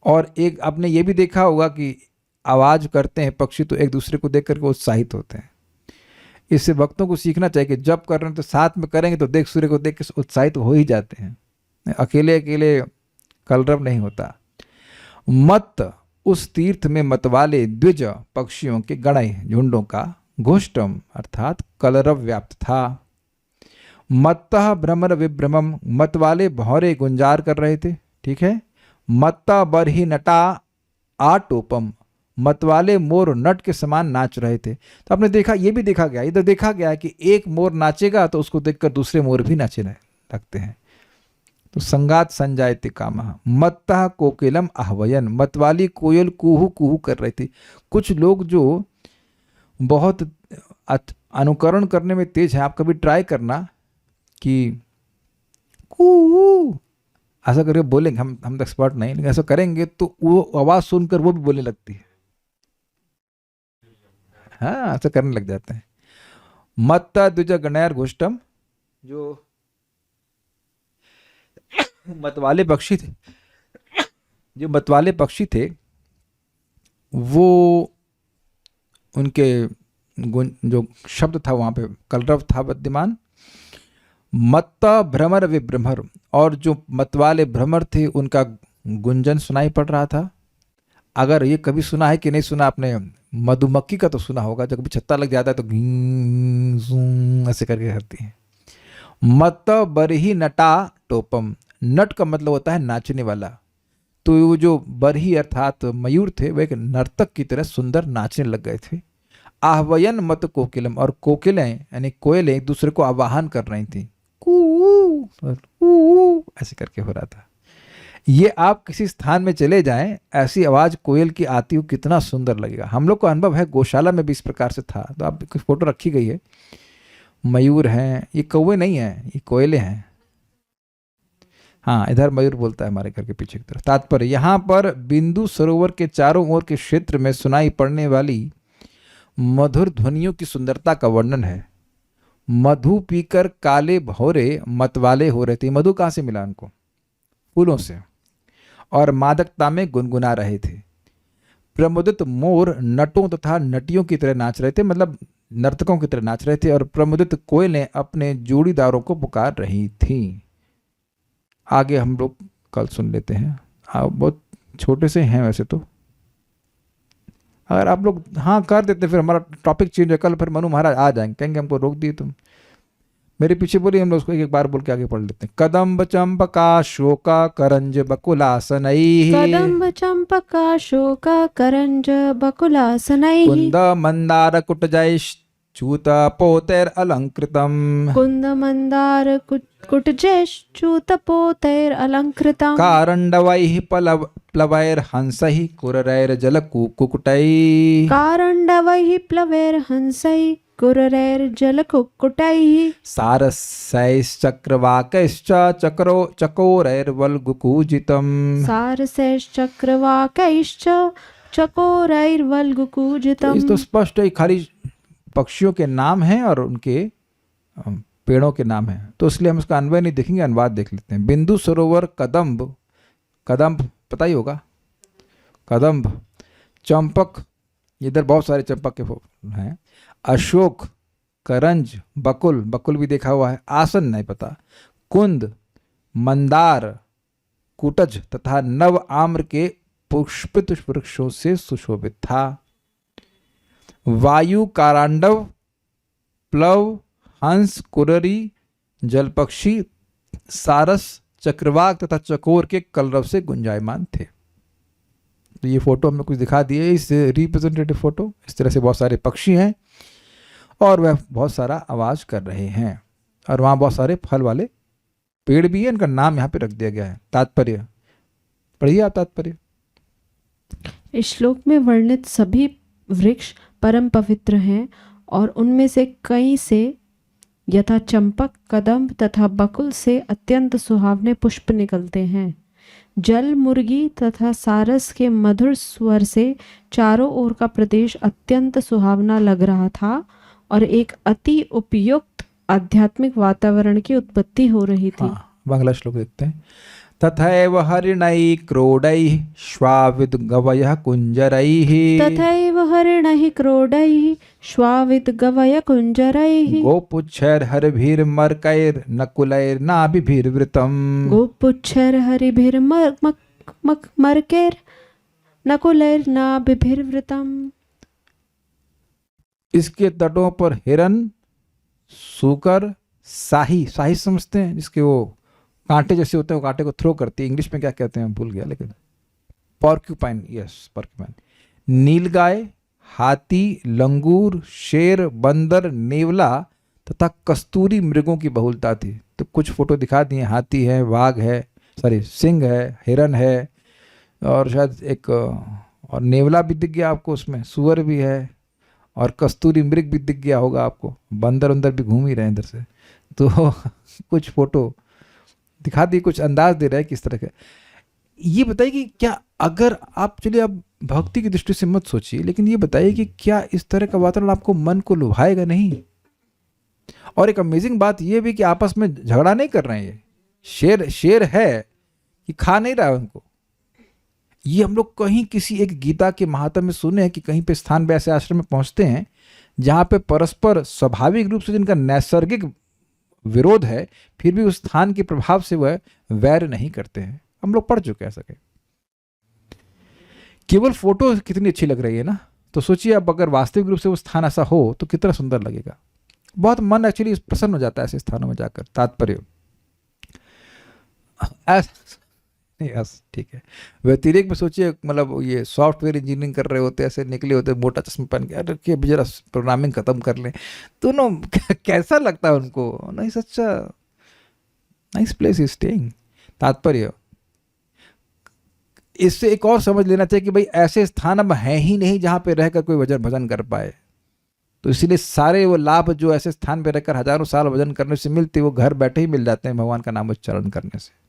और एक आपने ये भी देखा होगा कि आवाज करते हैं पक्षी तो एक दूसरे को देख करके उत्साहित होते हैं। इससे भक्तों को सीखना चाहिए कि जब कर रहे हैं तो साथ में करेंगे तो देख सूर्य को देख के उत्साहित हो ही जाते हैं, अकेले कलरव नहीं होता। मत उस तीर्थ में मतवाले द्विज पक्षियों के गणय झुंडों का घोष्टम अर्थात कलरव व्याप्त था। मत्तः भ्रमर विभ्रमम, मतवाले भौरे गुंजार कर रहे थे, ठीक है। मत्ता बरही नटा आटोपम, मतवाले मोर नट के समान नाच रहे थे। तो आपने देखा, ये भी देखा गया, इधर देखा गया कि एक मोर नाचेगा तो उसको देखकर दूसरे मोर भी नाचे लगते हैं। तो संगात संजायते कामः। मत्तः कोकिलम आह्वयन, मतवाली कोयल कुहू कुहू कर रही थी। कुछ लोग जो बहुत अनुकरण करने में तेज है, आप कभी ट्राई करना कि कुहू ऐसा करके बोलेंगे, हम तो एक्सपर्ट नहीं, लेकिन ऐसा करेंगे तो वो आवाज सुनकर वो भी बोलने लगती है। हाँ, ऐसा करने लग जाते हैं। मत्ता द्विज गणैर घोष्टम, जो मतवाले पक्षी थे वो उनके जो शब्द था वहां पे कलरव था विद्यमान। मत्ता भ्रमर विभ्रमर, और जो मतवाले भ्रमर थे उनका गुंजन सुनाई पड़ रहा था। अगर ये कभी सुना है कि नहीं सुना आपने, मधुमक्खी का तो सुना होगा, जब कभी छत्ता लग जाता है तो घीं ज़ूं ऐसे करके करती है। मत बरही नटा टोपम, नट का मतलब होता है नाचने वाला। तो वो जो बरही अर्थात मयूर थे वो एक नर्तक की तरह सुंदर नाचने लग गए थे। आहवयन मत कोकिलम, और कोकिलें यानी कोयलें एक दूसरे को आवाहन कर रही थी, कू और ऊ ऐसे करके हो रहा था। ये आप किसी स्थान में चले जाएं, ऐसी आवाज कोयल की आती हो, कितना सुंदर लगेगा। हम लोग को अनुभव है, गौशाला में भी इस प्रकार से था। तो आप कुछ फोटो रखी गई है, मयूर हैं, ये कौवे नहीं हैं, ये कोयले हैं। हाँ, इधर मयूर बोलता है हमारे घर के पीछे की तरफ। तात्पर्य, यहाँ पर बिंदु सरोवर के चारों ओर के क्षेत्र में सुनाई पड़ने वाली मधुर ध्वनियों की सुंदरता का वर्णन है। मधु पीकर काले भौरे मतवाले हो रहे थे। मधु कहाँ से मिला उनको? फूलों से। और मादकता में गुनगुना रहे थे। प्रमुदित मोर नटों तथा नटियों की तरह नाच रहे थे, मतलब नर्तकों की तरह नाच रहे थे। और प्रमुदित कोयलें अपने जोड़ीदारों को पुकार रही थीं। आगे हम लोग कल सुन लेते हैं। बहुत छोटे से हैं वैसे तो, अगर आप लोग हाँ कर देते फिर हमारा टॉपिक चेंज है। कल फिर मनु महाराज आ जाएंगे, कहेंगे हमको रोक दिए तुम। मेरे पीछे बोलिए, हम लोग उसको एक एक बार बोल के आगे पढ़ लेते हैं। कदम्ब चंपका शोका करंज बकुलासनैः, कदम्ब चंपका शोका करंज बकुलासनैः, कुंद मंदार कुटजैश्च्यूत पोतैर अलंकृतम, कुंद मंदार कुटजैश्च्यूत पोतैर अलंकृतम, कारंडवैः प्लवैर्हंसैः कुररैर जलकुक्कुटैः, कारंडवैः प्लवैर्हंसैः कुररैर्जलकुक्कुटैः, सारसैश्चक्रवाकैश्च चकोरैर्वल्गुकूजितम्, सारसैश्चक्रवाकैश्च चकोरैर्वल्गुकूजितम्। इस तो स्पष्ट है, खाली पक्षियों के नाम हैं और उनके पेड़ों के नाम हैं, तो इसलिए हम इसका अन्वय नहीं देखेंगे, अनुवाद देख लेते हैं। बिंदु सरोवर कदम्ब, कदम्ब पता ही होगा, कदम्ब चंपक, इधर बहुत सारे चंपक के हैं। अशोक, करंज, बकुल, बकुल भी देखा हुआ है, आसन नहीं पता, कुंद, मंदार, कुटज तथा नव आम्र के पुष्पित वृक्षों से सुशोभित था। वायु, कारांडव, प्लव, हंस, कुररी, जलपक्षी, सारस, चक्रवाक तथा चकोर के कलरव से गुंजायमान थे। तो ये फोटो हमें कुछ दिखा दिए, इस रिप्रेजेंटेटिव फोटो। इस तरह से बहुत सारे पक्षी हैं और वह बहुत सारा आवाज कर रहे हैं, और वहाँ बहुत सारे फल वाले पेड़ भी है, इनका नाम यहाँ पे रख दिया गया है। तात्पर्य पढ़िए आप तात्पर्य। इस श्लोक में वर्णित सभी वृक्ष परम पवित्र हैं और उनमें से कई से यथा चंपक, कदम्ब तथा बकुल से अत्यंत सुहावने पुष्प निकलते हैं। जल मुर्गी तथा सारस के मधुर स्वर से चारों ओर का प्रदेश अत्यंत सुहावना लग रहा था और एक अति उपयुक्त आध्यात्मिक वातावरण की उत्पत्ति हो रही थी। बांग्ला श्लोक देखते हैं। तथैव हरिणैः क्रोडैः श्वाविद गवयः कुंजरैः, तथैव हरिणैः क्रोडैः श्वाविद गवय कुंजरैः, गोपुच्छैर्हरिभिर्मर्कैर्नकुलैर्नाभिभिर्वृतम्, गोपुच्छैर्हरिभिर्मर्कैर्नकुलैर्नाभिभिर्वृतम्। इसके तटों पर हिरन, सूकर, शाही, शाही समझते हैं जिसके वो कांटे जैसे होते हैं, वो कांटे को थ्रो करती है, इंग्लिश में क्या कहते हैं भूल गया, लेकिन पॉर्क्यूपाइन, यस पॉर्क्यूपाइन, नीलगाय, हाथी, लंगूर, शेर, बंदर, नेवला तथा कस्तूरी मृगों की बहुलता थी। तो कुछ फोटो दिखा दिए, हाथी है, वाघ है, सॉरी सिंह है, हिरन है, और शायद एक और नेवला भी दिख गया आपको उसमें, सुअर भी है, और कस्तूरी मृग भी दिख गया होगा आपको, बंदर अंदर भी घूम ही रहे हैं इधर से। तो कुछ फोटो दिखा दी, कुछ अंदाज दे रहा है किस तरह का। ये बताइए कि क्या, अगर आप, चलिए आप भक्ति की दृष्टि से मत सोचिए, लेकिन ये बताइए कि क्या इस तरह का वातावरण आपको मन को लुभाएगा नहीं? और एक अमेजिंग बात यह भी कि आपस में झगड़ा नहीं कर रहे हैं। ये शेर है कि खा नहीं रहा है उनको। ये हम लोग कहीं किसी एक गीता के महात्म्य में सुने हैं कि कहीं पे स्थान पे ऐसे आश्रम में पहुंचते हैं जहां पे परस्पर स्वाभाविक रूप से जिनका नैसर्गिक विरोध है, फिर भी उस स्थान के प्रभाव से वह वैर नहीं करते हैं। हम लोग पढ़ चुके हैं सके। केवल फोटो कितनी अच्छी लग रही है ना, तो सोचिए अब अगर वास्तविक रूप से वो स्थान ऐसा हो तो कितना सुंदर लगेगा। बहुत मन एक्चुअली प्रसन्न हो जाता है ऐसे स्थानों में जाकर। तात्पर्य यस ठीक है। व्यतिरेक में सोचिए, मतलब ये सॉफ्टवेयर इंजीनियरिंग कर रहे होते, ऐसे निकले होते मोटा चश्मा पहन के, अरे कि जरा प्रोग्रामिंग खत्म कर लें, तो नो कैसा लगता है उनको। नहीं सच्चा नाइस प्लेस इज स्टेइंग। तात्पर्य इससे एक और समझ लेना चाहिए कि भाई ऐसे स्थान अब हैं ही नहीं जहाँ पे रहकर कोई भजन भजन कर पाए। तो इसीलिए सारे वो लाभ जो ऐसे स्थान पे रहकर हजारों साल भजन करने से मिलते, वो घर बैठे ही मिल जाते हैं भगवान का नाम उच्चारण करने से।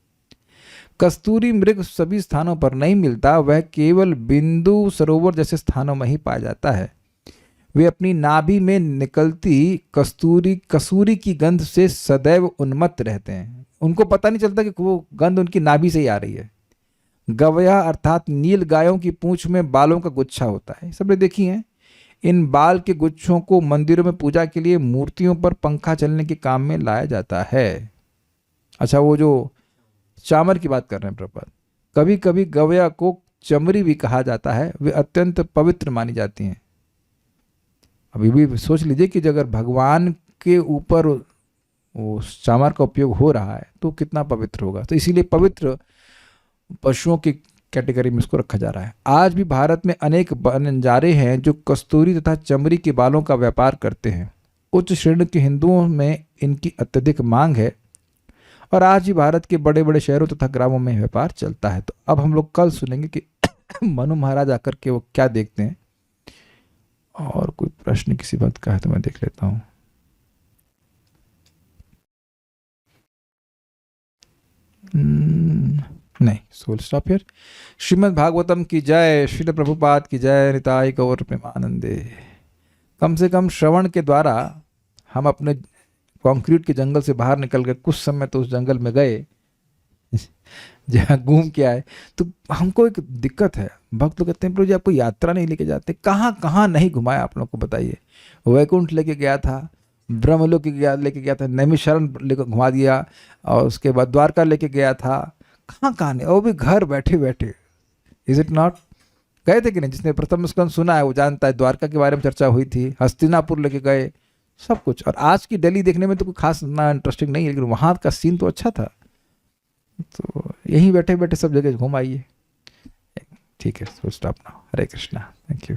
कस्तूरी मृग सभी स्थानों पर नहीं मिलता, वह केवल बिंदु सरोवर जैसे स्थानों में ही पाया जाता है। वे अपनी नाभि में निकलती कसूरी की गंध से सदैव उन्मत्त रहते हैं। उनको पता नहीं चलता कि वो गंध उनकी नाभि से ही आ रही है। गवया अर्थात नील गायों की पूंछ में बालों का गुच्छा होता है, सबने देखी है। इन बाल के गुच्छों को मंदिरों में पूजा के लिए मूर्तियों पर पंखा चलने के काम में लाया जाता है। अच्छा, वो जो चामर की बात कर रहे हैं प्रभुपाद, कभी कभी गवया को चमरी भी कहा जाता है। वे अत्यंत पवित्र मानी जाती हैं। अभी भी सोच लीजिए कि अगर भगवान के ऊपर वो चामर का उपयोग हो रहा है तो कितना पवित्र होगा। तो इसीलिए पवित्र पशुओं की कैटेगरी में इसको रखा जा रहा है। आज भी भारत में अनेक बंजारे हैं जो कस्तूरी तथा चमड़ी के बालों का व्यापार करते हैं। उच्च श्रेणी के हिंदुओं में इनकी अत्यधिक मांग है और आज ही भारत के बड़े बड़े शहरों तथा ग्रामों में व्यापार चलता है। तो अब हम लोग कल सुनेंगे कि मनु महाराज आकर के वो क्या देखते हैं। और कोई प्रश्न किसी बात का है तो मैं देख लेता हूँ। नहीं, soul stop here. Srimad Bhagavatam की जय, श्रील प्रभुपाद की जय, निताय गौर प्रेमानंदे। कम से कम श्रवण के द्वारा हम अपने कंक्रीट के जंगल से बाहर निकल गए। कुछ समय तो उस जंगल में गए जहाँ घूम के आए। तो हमको एक दिक्कत है, भक्त लोग कहते हैं प्रभु जी आपको यात्रा नहीं लेके जाते। कहाँ कहाँ नहीं घुमाया आप लोग को बताइए। वैकुंठ लेके गया था, ब्रह्मलोक लेके गया था, नैमिषारण्य लेकर घुमा दिया, और उसके बाद द्वारका लेके गया था। कहाँ कहाँ नहीं, और भी घर बैठे बैठे। Is it not? गए थे कि नहीं? जिसने प्रथम स्कंद सुना है वो जानता है। द्वारका के बारे में चर्चा हुई थी, हस्तिनापुर लेके गए, सब कुछ। और आज की दिल्ली देखने में तो कोई खास ना इंटरेस्टिंग नहीं है, लेकिन वहाँ का सीन तो अच्छा था। तो यहीं बैठे बैठे सब जगह घूम आइए। ठीक है, stop now. Hare Krishna, thank you.